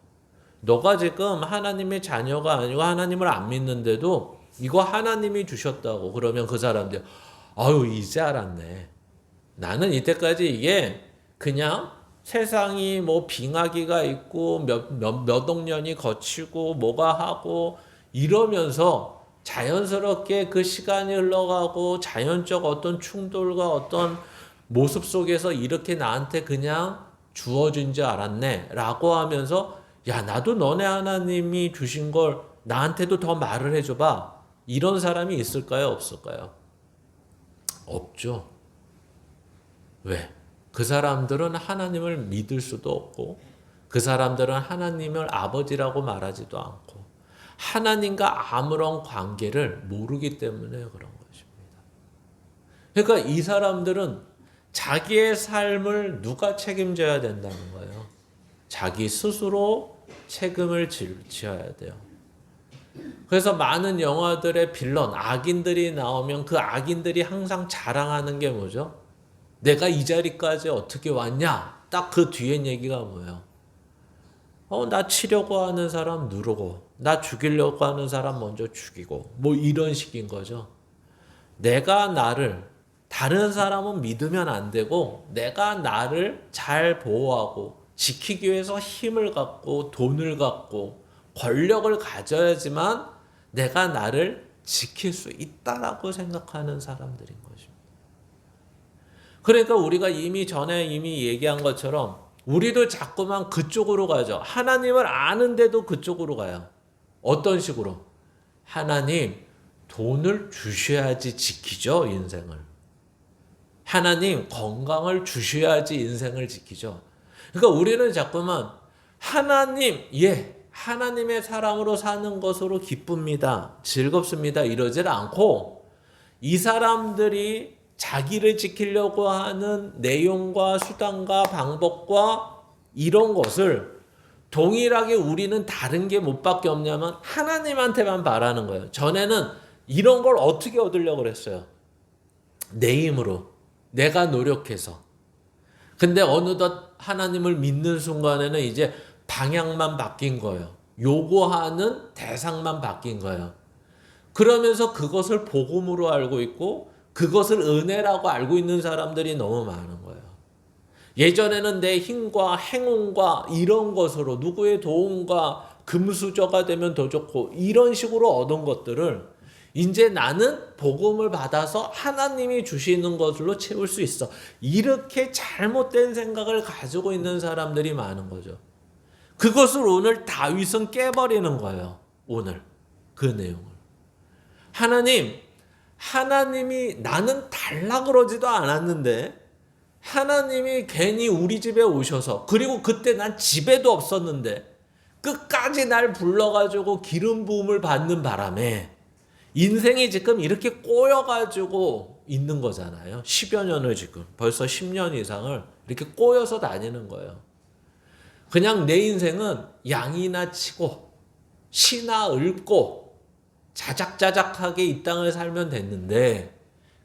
너가 지금 하나님의 자녀가 아니고 하나님을 안 믿는데도 이거 하나님이 주셨다고. 그러면 그 사람들, 아유, 이제 알았네. 나는 이때까지 이게 그냥 세상이 뭐 빙하기가 있고 몇 억년이 거치고 뭐가 하고 이러면서 자연스럽게 그 시간이 흘러가고 자연적 어떤 충돌과 어떤 모습 속에서 이렇게 나한테 그냥 주어진 줄 알았네 라고 하면서 야, 나도 너네 하나님이 주신 걸 나한테도 더 말을 해줘봐. 이런 사람이 있을까요? 없을까요? 없죠. 왜? 그 사람들은 하나님을 믿을 수도 없고 그 사람들은 하나님을 아버지라고 말하지도 않고 하나님과 아무런 관계를 모르기 때문에 그런 것입니다. 그러니까 이 사람들은 자기의 삶을 누가 책임져야 된다는 거예요. 자기 스스로 책임을 지어야 돼요. 그래서 많은 영화들의 빌런, 악인들이 나오면 그 악인들이 항상 자랑하는 게 뭐죠? 내가 이 자리까지 어떻게 왔냐? 딱 그 뒤엔 얘기가 뭐예요? 나 치려고 하는 사람 누르고, 나 죽이려고 하는 사람 먼저 죽이고, 뭐 이런 식인 거죠. 내가 나를, 다른 사람은 믿으면 안 되고, 내가 나를 잘 보호하고, 지키기 위해서 힘을 갖고, 돈을 갖고, 권력을 가져야지만 내가 나를 지킬 수 있다라고 생각하는 사람들인 것입니다. 그러니까 우리가 전에 얘기한 것처럼 우리도 자꾸만 그쪽으로 가죠. 하나님을 아는데도 그쪽으로 가요. 어떤 식으로? 하나님, 돈을 주셔야지 지키죠, 인생을. 하나님, 건강을 주셔야지 인생을 지키죠. 그러니까 우리는 자꾸만 하나님, 하나님의 사람으로 사는 것으로 기쁩니다. 즐겁습니다. 이러질 않고 이 사람들이 자기를 지키려고 하는 내용과 수단과 방법과 이런 것을 동일하게 우리는 다른 게 못밖에 없냐면 하나님한테만 바라는 거예요. 전에는 이런 걸 어떻게 얻으려고 그랬어요? 내 힘으로, 내가 노력해서. 근데 어느덧 하나님을 믿는 순간에는 이제 방향만 바뀐 거예요. 요구하는 대상만 바뀐 거예요. 그러면서 그것을 복음으로 알고 있고 그것을 은혜라고 알고 있는 사람들이 너무 많은 거예요. 예전에는 내 힘과 행운과 이런 것으로 누구의 도움과 금수저가 되면 더 좋고 이런 식으로 얻은 것들을 이제 나는 복음을 받아서 하나님이 주시는 것으로 채울 수 있어. 이렇게 잘못된 생각을 가지고 있는 사람들이 많은 거죠. 그것을 오늘 다윗은 깨버리는 거예요. 오늘 그 내용을. 하나님이 나는 달라 그러지도 않았는데 하나님이 괜히 우리 집에 오셔서 그리고 그때 난 집에도 없었는데 끝까지 날 불러가지고 기름 부음을 받는 바람에 인생이 지금 이렇게 꼬여가지고 있는 거잖아요. 10여 년을 지금 벌써 10년 이상을 이렇게 꼬여서 다니는 거예요. 그냥 내 인생은 양이나 치고 시나 읊고 자작자작하게 이 땅을 살면 됐는데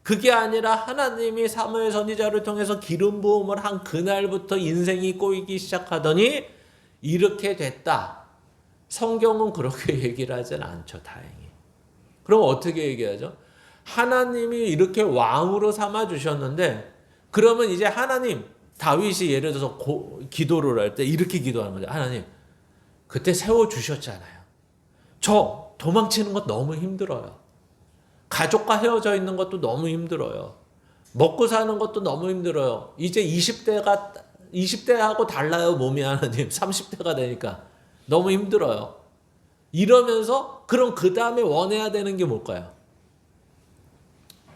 그게 아니라 하나님이 사무엘 선지자를 통해서 기름 부음을 한 그날부터 인생이 꼬이기 시작하더니 이렇게 됐다. 성경은 그렇게 얘기를 하진 않죠. 다행히. 그럼 어떻게 얘기하죠? 하나님이 이렇게 왕으로 삼아주셨는데 그러면 이제 하나님, 다윗이 예를 들어서 기도를 할 때 이렇게 기도하는 거죠. 하나님, 그때 세워주셨잖아요. 저 도망치는 것 너무 힘들어요. 가족과 헤어져 있는 것도 너무 힘들어요. 먹고 사는 것도 너무 힘들어요. 이제 20대하고 달라요, 몸이 하나님. 30대가 되니까. 너무 힘들어요. 이러면서 그럼 그 다음에 원해야 되는 게 뭘까요?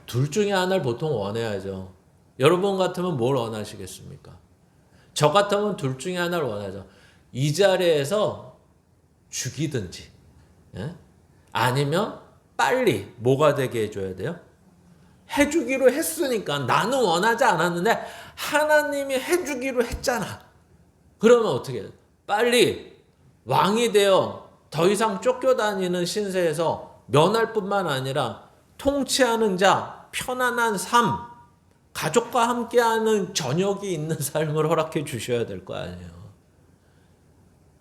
둘 중에 하나를 보통 원해야죠. 여러분 같으면 뭘 원하시겠습니까? 저 같으면 둘 중에 하나를 원하죠. 이 자리에서 죽이든지 아니면 빨리 뭐가 되게 해줘야 돼요? 해주기로 했으니까 나는 원하지 않았는데 하나님이 해주기로 했잖아. 그러면 어떻게 해요? 빨리 왕이 되어 더 이상 쫓겨다니는 신세에서 면할 뿐만 아니라 통치하는 자, 편안한 삶, 가족과 함께하는 저녁이 있는 삶을 허락해 주셔야 될 거 아니에요.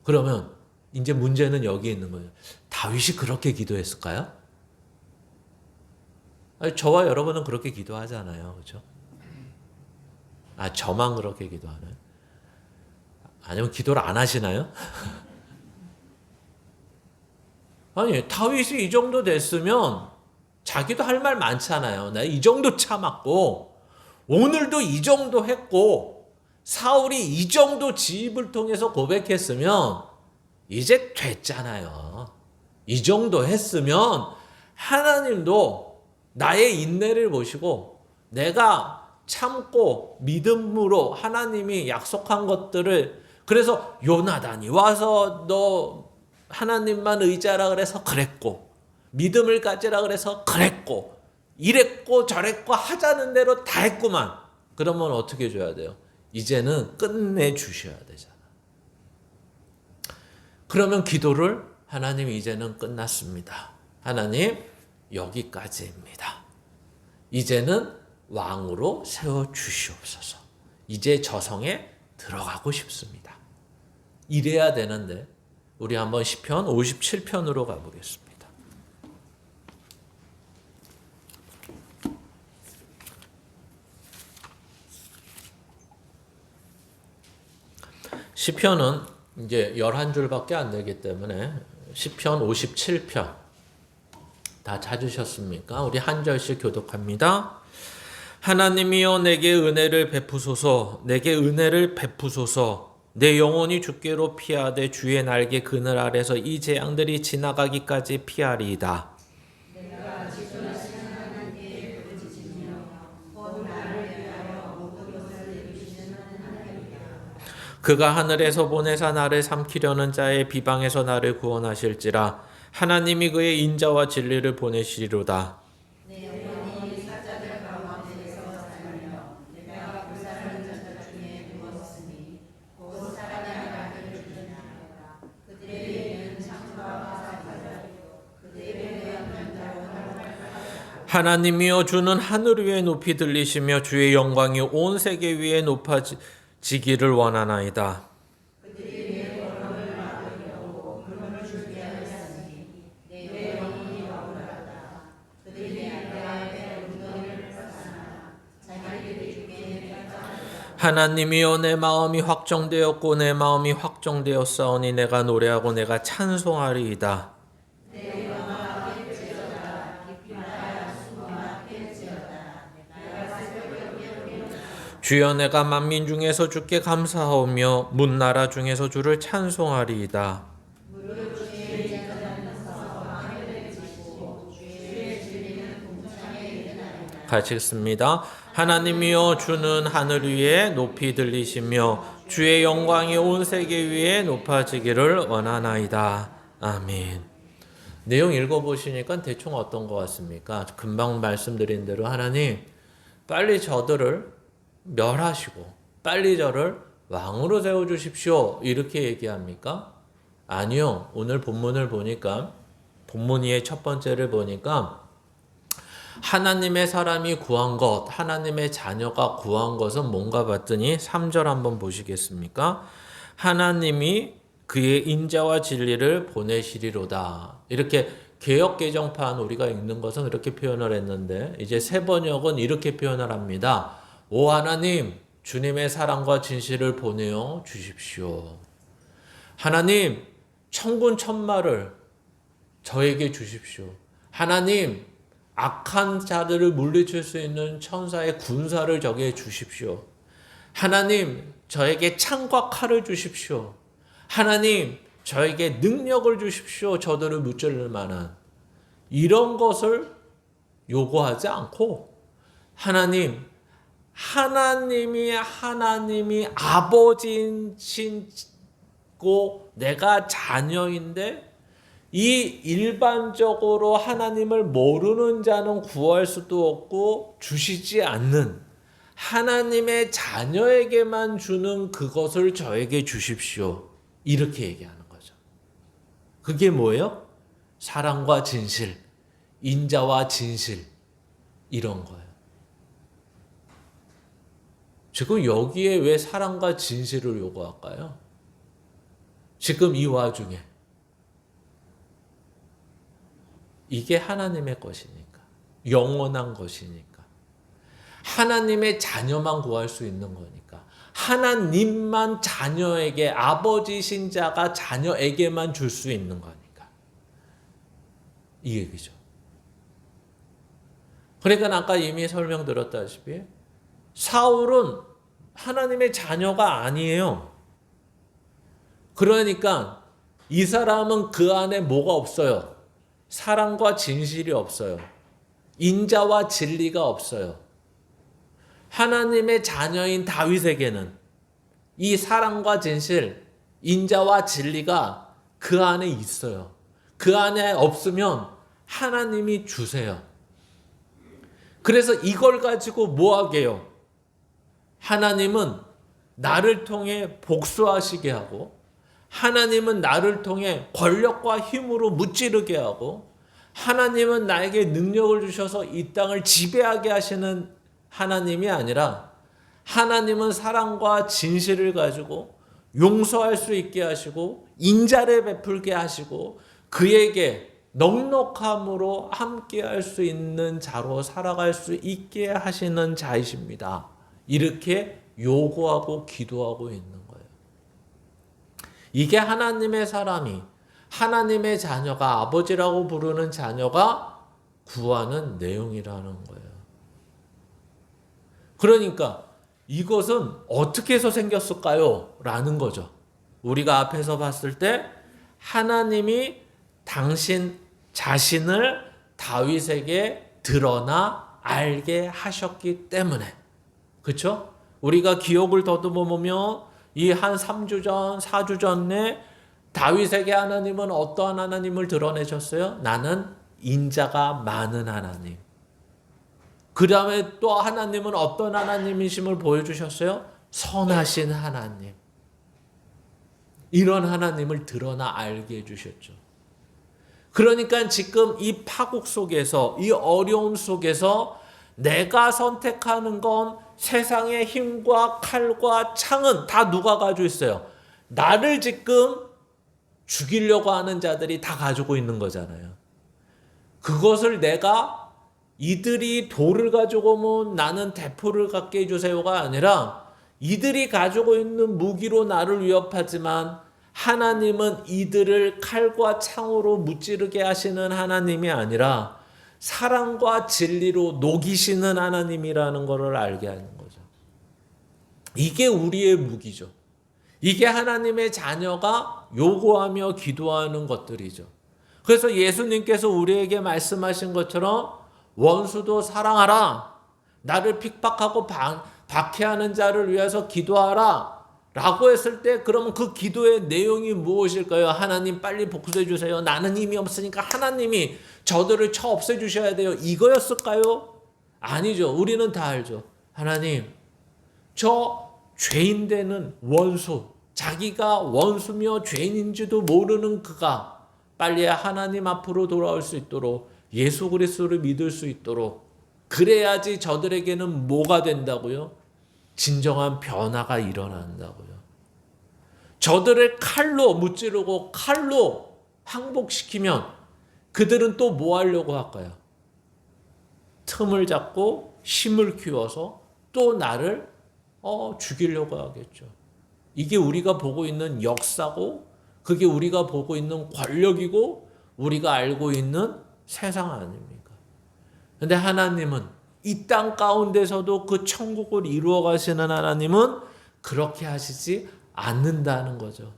그러면 이제 문제는 여기 있는 거예요. 다윗이 그렇게 기도했을까요? 아니, 저와 여러분은 그렇게 기도하잖아요. 그렇죠? 아, 저만 그렇게 기도하나요? 아니면 기도를 안 하시나요? 아니, 다윗이 이 정도 됐으면 자기도 할 말 많잖아요. 나 이 정도 참았고, 오늘도 이 정도 했고, 사울이 이 정도 지입을 통해서 고백했으면 이제 됐잖아요. 이 정도 했으면 하나님도 나의 인내를 보시고 내가 참고 믿음으로 하나님이 약속한 것들을, 그래서 요나단이 와서 너 하나님만 의지하라 그래서 그랬고, 믿음을 가지라 그래서 그랬고, 이랬고 저랬고 하자는 대로 다 했구만. 그러면 어떻게 줘야 돼요? 이제는 끝내주셔야 되잖아. 그러면 기도를, 하나님 이제는 끝났습니다. 하나님 여기까지입니다. 이제는 왕으로 세워주시옵소서. 이제 저성에 들어가고 싶습니다. 이래야 되는데 우리 한번 시편 57편으로 가보겠습니다. 시편은 이제 11줄밖에 안 되기 때문에 시편 57편 다 찾으셨습니까? 우리 한 절씩 교독합니다. 하나님이여 내게 은혜를 베푸소서. 내게 은혜를 베푸소서. 내 영혼이 주께로 피하되 주의 날개 그늘 아래서 이 재앙들이 지나가기까지 피하리이다. 그가 하늘에서 보내사 나를 삼키려는 자의 비방에서 나를 구원하실지라. 하나님이 그의 인자와 진리를 보내시리로다. 하나님이여 주는 하늘 위에 높이 들리시며 주의 영광이 온 세계 위에 높아지기를 원하나이다. 하나님이여 내 마음이 확정되었고 내 마음이 확정되었사오니 내가 노래하고 내가 찬송하리이다. 주여 내가 만민 중에서 주께 감사하오며 문나라 중에서 주를 찬송하리이다. 같이 읽습니다. 하나님이여 주는 하늘 위에 높이 들리시며 주의 영광이 온 세계 위에 높아지기를 원하나이다. 아멘. 내용 읽어보시니까 대충 어떤 것 같습니까? 금방 말씀드린 대로 하나님 빨리 저들을 멸하시고 빨리 저를 왕으로 세워주십시오. 이렇게 얘기합니까? 아니요. 오늘 본문을 보니까, 본문 위의 첫 번째를 보니까 하나님의 사람이 구한 것, 하나님의 자녀가 구한 것은 뭔가 봤더니 3절 한번 보시겠습니까? 하나님이 그의 인자와 진리를 보내시리로다. 이렇게 개역 개정판 우리가 읽는 것은 이렇게 표현을 했는데 이제 새 번역은 이렇게 표현을 합니다. 오 하나님, 주님의 사랑과 진실을 보내어 주십시오. 하나님, 천군 천마를 저에게 주십시오. 하나님, 악한 자들을 물리칠 수 있는 천사의 군사를 저에게 주십시오. 하나님, 저에게 창과 칼을 주십시오. 하나님, 저에게 능력을 주십시오. 저들을 무찌를 만한 이런 것을 요구하지 않고 하나님이 아버지이시고 내가 자녀인데 이 일반적으로 하나님을 모르는 자는 구할 수도 없고 주시지 않는 하나님의 자녀에게만 주는 그것을 저에게 주십시오. 이렇게 얘기하는 거죠. 그게 뭐예요? 사랑과 진실. 인자와 진실 이런 거예요. 지금 여기에 왜 사랑과 진실을 요구할까요? 지금 이 와중에 이게 하나님의 것이니까, 영원한 것이니까, 하나님의 자녀만 구할 수 있는 거니까, 하나님만 자녀에게, 아버지신 자가 자녀에게만 줄 수 있는 거니까. 이 얘기죠. 그러니까 아까 이미 설명드렸다시피 사울은 하나님의 자녀가 아니에요. 그러니까 이 사람은 그 안에 뭐가 없어요? 사랑과 진실이 없어요. 인자와 진리가 없어요. 하나님의 자녀인 다윗에게는 이 사랑과 진실, 인자와 진리가 그 안에 있어요. 그 안에 없으면 하나님이 주세요. 그래서 이걸 가지고 뭐 하게요? 하나님은 나를 통해 복수하시게 하고, 하나님은 나를 통해 권력과 힘으로 무찌르게 하고, 하나님은 나에게 능력을 주셔서 이 땅을 지배하게 하시는 하나님이 아니라, 하나님은 사랑과 진실을 가지고 용서할 수 있게 하시고 인자를 베풀게 하시고 그에게 넉넉함으로 함께할 수 있는 자로 살아갈 수 있게 하시는 자이십니다. 이렇게 요구하고 기도하고 있는 거예요. 이게 하나님의 사람이, 하나님의 자녀가, 아버지라고 부르는 자녀가 구하는 내용이라는 거예요. 그러니까 이것은 어떻게 해서 생겼을까요? 라는 거죠. 우리가 앞에서 봤을 때 하나님이 당신 자신을 다윗에게 드러나 알게 하셨기 때문에. 그렇죠? 우리가 기억을 더듬어 보면 이 한 3주 전, 4주 전에 다윗에게 하나님은 어떠한 하나님을 드러내셨어요? 나는 인자가 많은 하나님. 그 다음에 또 하나님은 어떤 하나님이심을 보여주셨어요? 선하신 하나님. 이런 하나님을 드러나 알게 해주셨죠. 그러니까 지금 이 파국 속에서, 이 어려움 속에서 내가 선택하는 건 세상의 힘과 칼과 창은 다 누가 가지고 있어요? 나를 지금 죽이려고 하는 자들이 다 가지고 있는 거잖아요. 그것을 내가 이들이 돌을 가지고 오면 나는 대포를 갖게 해주세요가 아니라 이들이 가지고 있는 무기로 나를 위협하지만 하나님은 이들을 칼과 창으로 무찌르게 하시는 하나님이 아니라 사랑과 진리로 녹이시는 하나님이라는 것을 알게 하는 거죠. 이게 우리의 무기죠. 이게 하나님의 자녀가 요구하며 기도하는 것들이죠. 그래서 예수님께서 우리에게 말씀하신 것처럼 원수도 사랑하라. 나를 핍박하고 박해하는 자를 위해서 기도하라. 라고 했을 때 그러면 그 기도의 내용이 무엇일까요? 하나님 빨리 복수해 주세요. 나는 힘이 없으니까 하나님이 저들을 쳐 없애 주셔야 돼요. 이거였을까요? 아니죠. 우리는 다 알죠. 하나님, 저 죄인 되는 원수, 자기가 원수며 죄인인지도 모르는 그가 빨리 하나님 앞으로 돌아올 수 있도록 예수 그리스도를 믿을 수 있도록 그래야지 저들에게는 뭐가 된다고요? 진정한 변화가 일어난다고요. 저들을 칼로 무찌르고 칼로 항복시키면 그들은 또 뭐 하려고 할까요? 틈을 잡고 힘을 키워서 또 나를 죽이려고 하겠죠. 이게 우리가 보고 있는 역사고 그게 우리가 보고 있는 권력이고 우리가 알고 있는 세상 아닙니까? 근데 하나님은 이 땅 가운데서도 그 천국을 이루어 가시는 하나님은 그렇게 하시지 않는다는 거죠.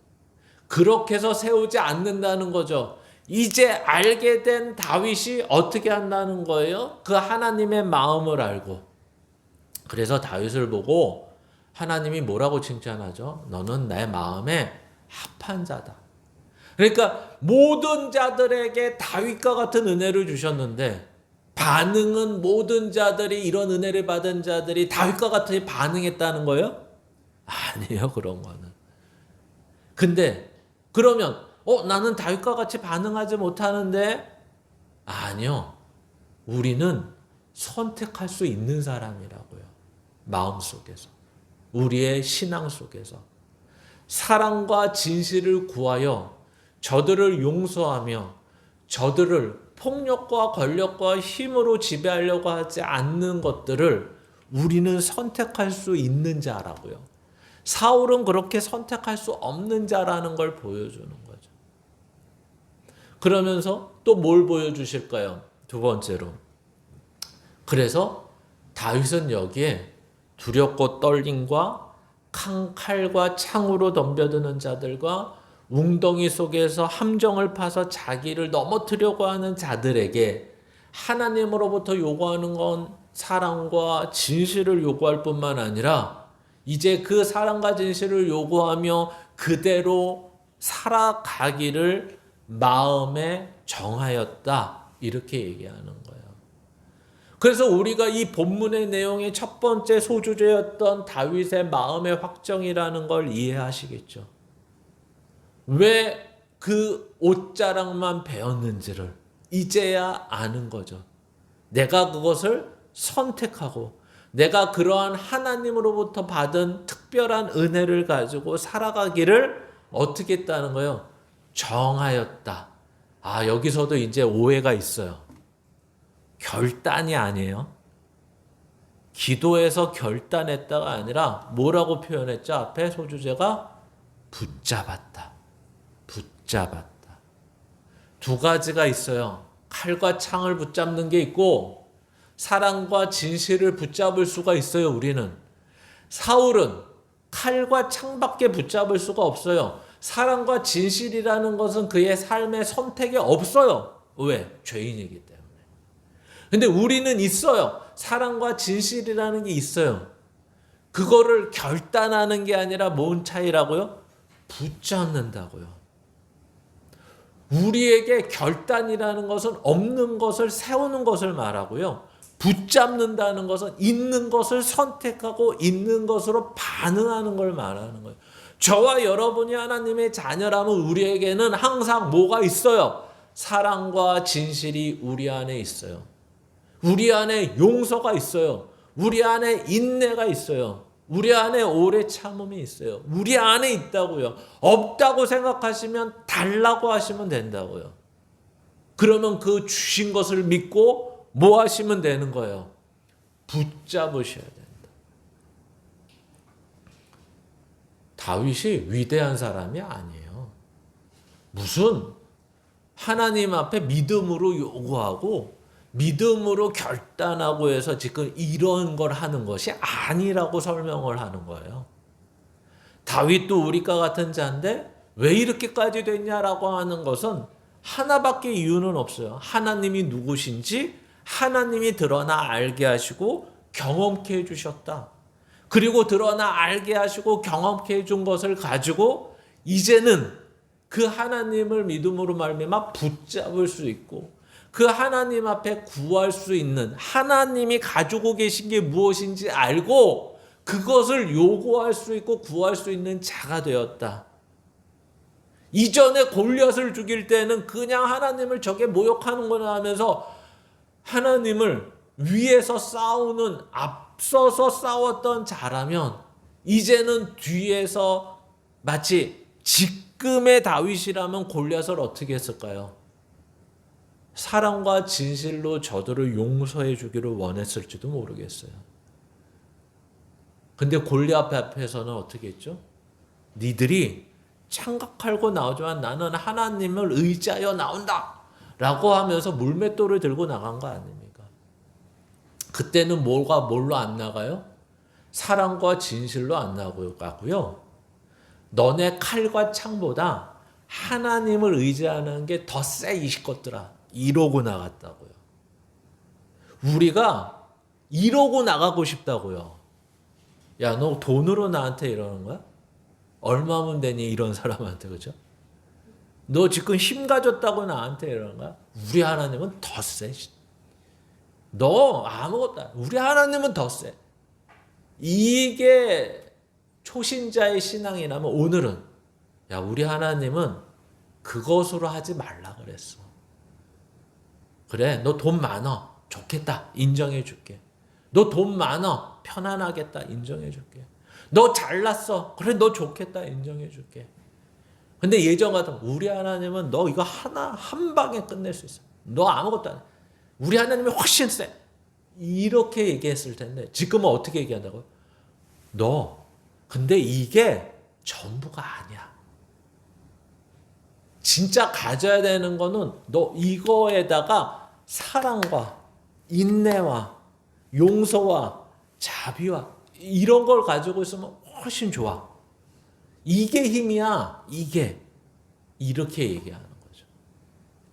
그렇게 해서 세우지 않는다는 거죠. 이제 알게 된 다윗이 어떻게 한다는 거예요? 그 하나님의 마음을 알고. 그래서 다윗을 보고 하나님이 뭐라고 칭찬하죠? 너는 내 마음에 합한 자다. 그러니까 모든 자들에게 다윗과 같은 은혜를 주셨는데 반응은 모든 자들이 이런 은혜를 받은 자들이 다윗과 같이 반응했다는 거예요? 아니에요, 그런 거는. 근데 그러면 나는 다윗과 같이 반응하지 못하는데 아니요. 우리는 선택할 수 있는 사람이라고요. 마음속에서. 우리의 신앙 속에서. 사랑과 진실을 구하여 저들을 용서하며 저들을 폭력과 권력과 힘으로 지배하려고 하지 않는 것들을 우리는 선택할 수 있는 자라고요. 사울은 그렇게 선택할 수 없는 자라는 걸 보여주는 거죠. 그러면서 또 뭘 보여주실까요? 두 번째로. 그래서 다윗은 여기에 두렵고 떨림과 칼과 창으로 덤벼드는 자들과 웅덩이 속에서 함정을 파서 자기를 넘어뜨려고 하는 자들에게 하나님으로부터 요구하는 건 사랑과 진실을 요구할 뿐만 아니라 이제 그 사랑과 진실을 요구하며 그대로 살아가기를 마음에 정하였다. 이렇게 얘기하는 거예요. 그래서 우리가 이 본문의 내용의 첫 번째 소주제였던 다윗의 마음의 확정이라는 걸 이해하시겠죠. 왜 그 옷자락만 배웠는지를 이제야 아는 거죠. 내가 그것을 선택하고 내가 그러한 하나님으로부터 받은 특별한 은혜를 가지고 살아가기를 어떻게 했다는 거예요? 정하였다. 여기서도 이제 오해가 있어요. 결단이 아니에요. 기도해서 결단했다가 아니라 뭐라고 표현했죠? 앞에 소주제가 붙잡았다. 붙잡았다. 두 가지가 있어요. 칼과 창을 붙잡는 게 있고 사랑과 진실을 붙잡을 수가 있어요. 우리는. 사울은 칼과 창밖에 붙잡을 수가 없어요. 사랑과 진실이라는 것은 그의 삶의 선택에 없어요. 왜? 죄인이기 때문에. 근데 우리는 있어요. 사랑과 진실이라는 게 있어요. 그거를 결단하는 게 아니라 뭔 차이라고요? 붙잡는다고요. 우리에게 결단이라는 것은 없는 것을 세우는 것을 말하고요. 붙잡는다는 것은 있는 것을 선택하고 있는 것으로 반응하는 걸 말하는 거예요. 저와 여러분이 하나님의 자녀라면 우리에게는 항상 뭐가 있어요? 사랑과 진실이 우리 안에 있어요. 우리 안에 용서가 있어요. 우리 안에 인내가 있어요. 우리 안에 오래 참음이 있어요. 우리 안에 있다고요. 없다고 생각하시면 달라고 하시면 된다고요. 그러면 그 주신 것을 믿고 뭐 하시면 되는 거예요? 붙잡으셔야 된다. 다윗이 위대한 사람이 아니에요. 무슨 하나님 앞에 믿음으로 요구하고 믿음으로 결단하고 해서 지금 이런 걸 하는 것이 아니라고 설명을 하는 거예요. 다윗도 우리과 같은 자인데 왜 이렇게까지 됐냐라고 하는 것은 하나밖에 이유는 없어요. 하나님이 누구신지 하나님이 드러나 알게 하시고 경험케 해주셨다. 그리고 드러나 알게 하시고 경험케 해준 것을 가지고 이제는 그 하나님을 믿음으로 말미암아 붙잡을 수 있고 그 하나님 앞에 구할 수 있는 하나님이 가지고 계신 게 무엇인지 알고 그것을 요구할 수 있고 구할 수 있는 자가 되었다. 이전에 골리앗을 죽일 때는 그냥 하나님을 저게 모욕하는 거나 하면서 하나님을 위에서 싸우는 앞서서 싸웠던 자라면 이제는 뒤에서 마치 지금의 다윗이라면 골리앗을 어떻게 했을까요? 사랑과 진실로 저들을 용서해 주기를 원했을지도 모르겠어요. 근데 골리앗 앞에서는 어떻게 했죠? 니들이 창각 칼고 나오지만 나는 하나님을 의지하여 나온다 라고 하면서 물맷돌을 들고 나간 거 아닙니까? 그때는 뭘로 안 나가요? 사랑과 진실로 안 나가고요. 너네 칼과 창보다 하나님을 의지하는 게 더 세 이 것들아. 이러고 나갔다고요. 우리가 이러고 나가고 싶다고요. 야, 너 돈으로 나한테 이러는 거야? 얼마면 되니 이런 사람한테, 그죠? 너 지금 힘 가졌다고 나한테 이러는 거야? 우리 하나님은 더 세. 너 아무것도 안 해. 우리 하나님은 더 세. 이게 초신자의 신앙이라면 오늘은 야, 우리 하나님은 그것으로 하지 말라 그랬어. 그래, 너 돈 많아. 좋겠다. 인정해 줄게. 너 돈 많아. 편안하겠다. 인정해 줄게. 너 잘났어. 그래 너 좋겠다. 인정해 줄게. 근데 예전 같으면 우리 하나님은 너 이거 하나 한 방에 끝낼 수 있어. 너 아무것도 안 해. 우리 하나님이 훨씬 세. 이렇게 얘기했을 텐데 지금은 어떻게 얘기한다고요? 너 근데 이게 전부가 아니야. 진짜 가져야 되는 거는 너 이거에다가 사랑과 인내와 용서와 자비와 이런 걸 가지고 있으면 훨씬 좋아. 이게 힘이야. 이게. 이렇게 얘기하는 거죠.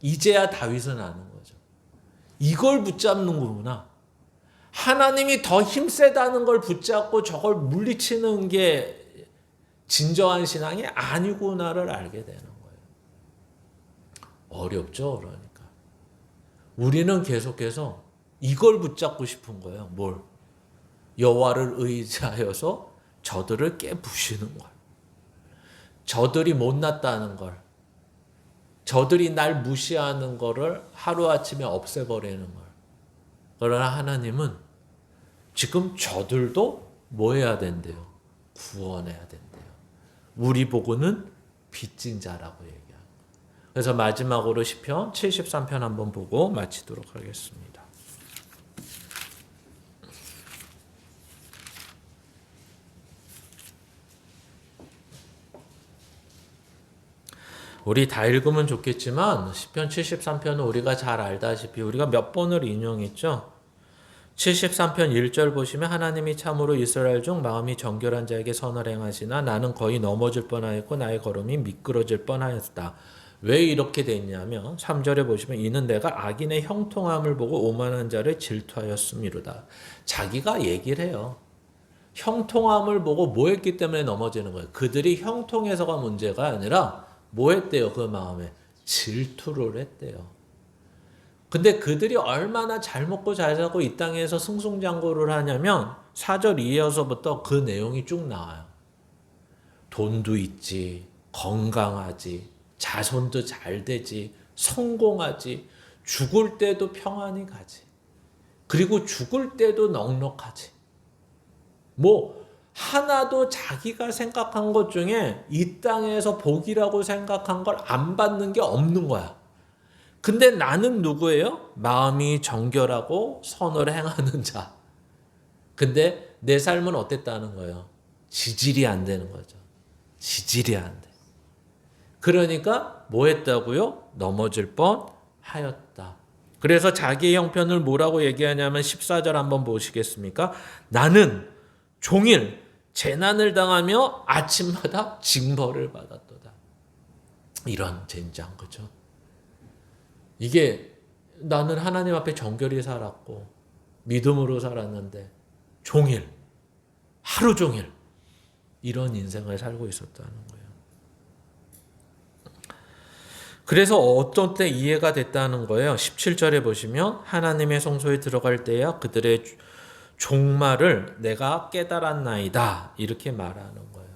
이제야 다윗은 아는 거죠. 이걸 붙잡는 거구나. 하나님이 더 힘세다는 걸 붙잡고 저걸 물리치는 게 진정한 신앙이 아니구나를 알게 되는 거예요. 어렵죠, 그러니까. 우리는 계속해서 이걸 붙잡고 싶은 거예요. 뭘? 여호와를 의지하여서 저들을 깨부시는 걸. 저들이 못났다는 걸. 저들이 날 무시하는 거를 하루아침에 없애버리는 걸. 그러나 하나님은 지금 저들도 뭐 해야 된대요? 구원해야 된대요. 우리 보고는 빚진 자라고 얘기합니다. 그래서 마지막으로 시편 73편 한번 보고 마치도록 하겠습니다. 우리 다 읽으면 좋겠지만 시편 73편은 우리가 잘 알다시피 우리가 몇 번을 인용했죠. 73편 1절 보시면 하나님이 참으로 이스라엘 중 마음이 정결한 자에게 선을 행하시나 나는 거의 넘어질 뻔하였고 나의 걸음이 미끄러질 뻔하였다. 왜 이렇게 돼 있냐면 3절에 보시면 이는 내가 악인의 형통함을 보고 오만한 자를 질투하였음이로다. 자기가 얘기를 해요. 형통함을 보고 뭐 했기 때문에 넘어지는 거예요. 그들이 형통해서가 문제가 아니라 뭐 했대요? 그 마음에 질투를 했대요. 근데 그들이 얼마나 잘 먹고 잘 살고 이 땅에서 승승장구를 하냐면 4절 이어서부터 그 내용이 쭉 나와요. 돈도 있지, 건강하지, 자손도 잘 되지, 성공하지, 죽을 때도 평안히 가지. 그리고 죽을 때도 넉넉하지. 뭐 하나도 자기가 생각한 것 중에 이 땅에서 복이라고 생각한 걸 안 받는 게 없는 거야. 근데 나는 누구예요? 마음이 정결하고 선을 행하는 자. 근데 내 삶은 어땠다는 거예요? 지질이 안 되는 거죠. 지질이 안 돼. 그러니까 뭐 했다고요? 넘어질 뻔 하였다. 그래서 자기의 형편을 뭐라고 얘기하냐면 14절 한번 보시겠습니까? 나는 종일 재난을 당하며 아침마다 징벌을 받았도다. 이런 젠장, 그죠? 이게 나는 하나님 앞에 정결히 살았고 믿음으로 살았는데 종일, 하루 종일 이런 인생을 살고 있었다는 거예요. 그래서 어떤 때 이해가 됐다는 거예요. 17절에 보시면 하나님의 성소에 들어갈 때야 그들의 종말을 내가 깨달았나이다. 이렇게 말하는 거예요.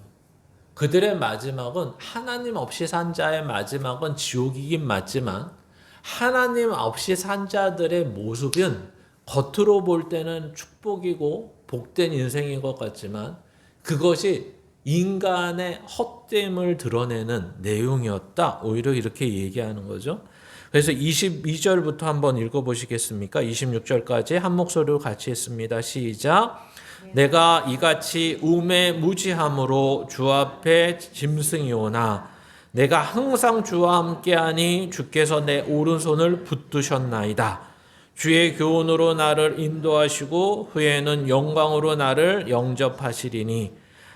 그들의 마지막은 하나님 없이 산 자의 마지막은 지옥이긴 맞지만 하나님 없이 산 자들의 모습은 겉으로 볼 때는 축복이고 복된 인생인 것 같지만 그것이 인간의 헛됨을 드러내는 내용이었다. 오히려 이렇게 얘기하는 거죠. 그래서 22절부터 한번 읽어보시겠습니까? 26절까지 한 목소리로 같이 했습니다. 시작. 내가 이같이 우매무지함으로 주 앞에 짐승이오나 내가 항상 주와 함께하니 주께서 내 오른손을 붙드셨나이다. 주의 교훈으로 나를 인도하시고 후에는 영광으로 나를 영접하시리니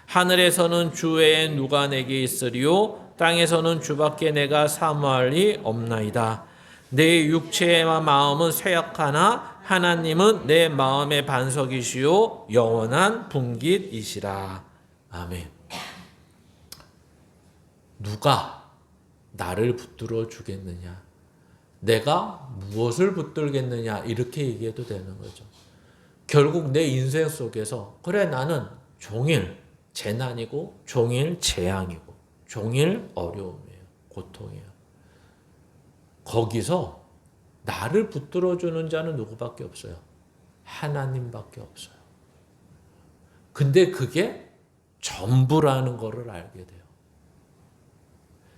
하늘에서는 주 외에 누가 내게 있으리요 땅에서는 주밖에 내가 사모할 리 없나이다. 내 육체와 마음은 쇠약하나 하나님은 내 마음의 반석이시요 영원한 분깃이시라. 아멘. 누가 나를 붙들어 주겠느냐? 내가 무엇을 붙들겠느냐? 이렇게 얘기해도 되는 거죠. 결국 내 인생 속에서 그래 나는 종일 재난이고 종일 재앙이고 종일 어려움이에요. 고통이에요. 거기서 나를 붙들어주는 자는 누구밖에 없어요? 하나님밖에 없어요. 근데 그게 전부라는 것을 알게 돼요.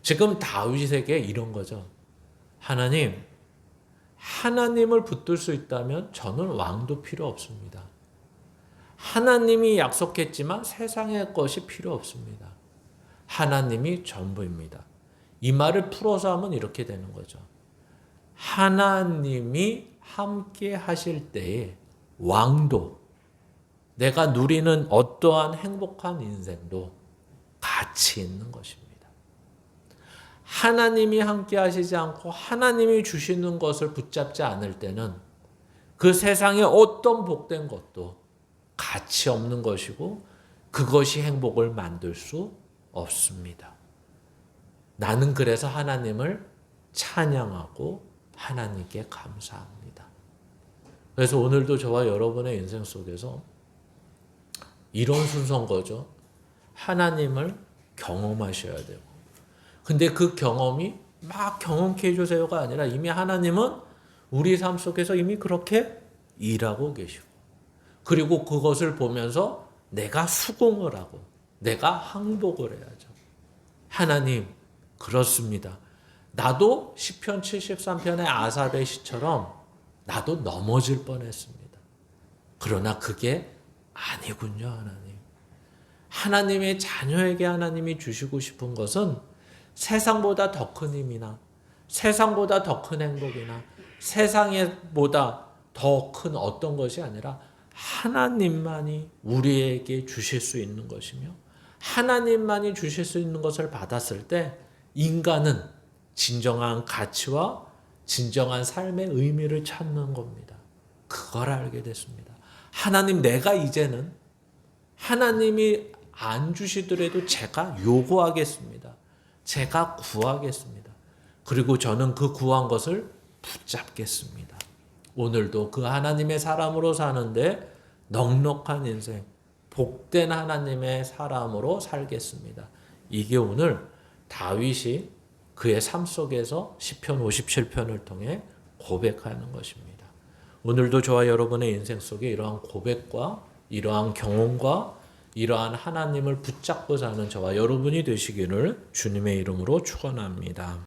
지금 다윗에게 이런 거죠. 하나님을 붙들 수 있다면 저는 왕도 필요 없습니다. 하나님이 약속했지만 세상의 것이 필요 없습니다. 하나님이 전부입니다. 이 말을 풀어서 하면 이렇게 되는 거죠. 하나님이 함께 하실 때에 왕도, 내가 누리는 어떠한 행복한 인생도 가치 있는 것입니다. 하나님이 함께 하시지 않고 하나님이 주시는 것을 붙잡지 않을 때는 그 세상에 어떤 복된 것도 가치 없는 것이고 그것이 행복을 만들 수 없습니다. 나는 그래서 하나님을 찬양하고 하나님께 감사합니다. 그래서 오늘도 저와 여러분의 인생 속에서 이런 순서인 거죠. 하나님을 경험하셔야 되고. 근데 그 경험이 막 경험케 해주세요가 아니라 이미 하나님은 우리 삶 속에서 이미 그렇게 일하고 계시고, 그리고 그것을 보면서 내가 수긍을 하고 내가 항복을 해야죠. 하나님, 그렇습니다. 나도 시편 73편의 아삽의 시처럼 나도 넘어질 뻔했습니다. 그러나 그게 아니군요, 하나님. 하나님의 자녀에게 하나님이 주시고 싶은 것은 세상보다 더 큰 힘이나 세상보다 더 큰 행복이나 세상보다 더 큰 어떤 것이 아니라 하나님만이 우리에게 주실 수 있는 것이며, 하나님만이 주실 수 있는 것을 받았을 때 인간은 진정한 가치와 진정한 삶의 의미를 찾는 겁니다. 그걸 알게 됐습니다. 하나님, 내가 이제는 하나님이 안 주시더라도 제가 요구하겠습니다. 제가 구하겠습니다. 그리고 저는 그 구한 것을 붙잡겠습니다. 오늘도 그 하나님의 사람으로 사는데 넉넉한 인생, 복된 하나님의 사람으로 살겠습니다. 이게 오늘 다윗이 그의 삶 속에서 시편 57편을 통해 고백하는 것입니다. 오늘도 저와 여러분의 인생 속에 이러한 고백과 이러한 경험과 이러한 하나님을 붙잡고 사는 저와 여러분이 되시기를 주님의 이름으로 축원합니다.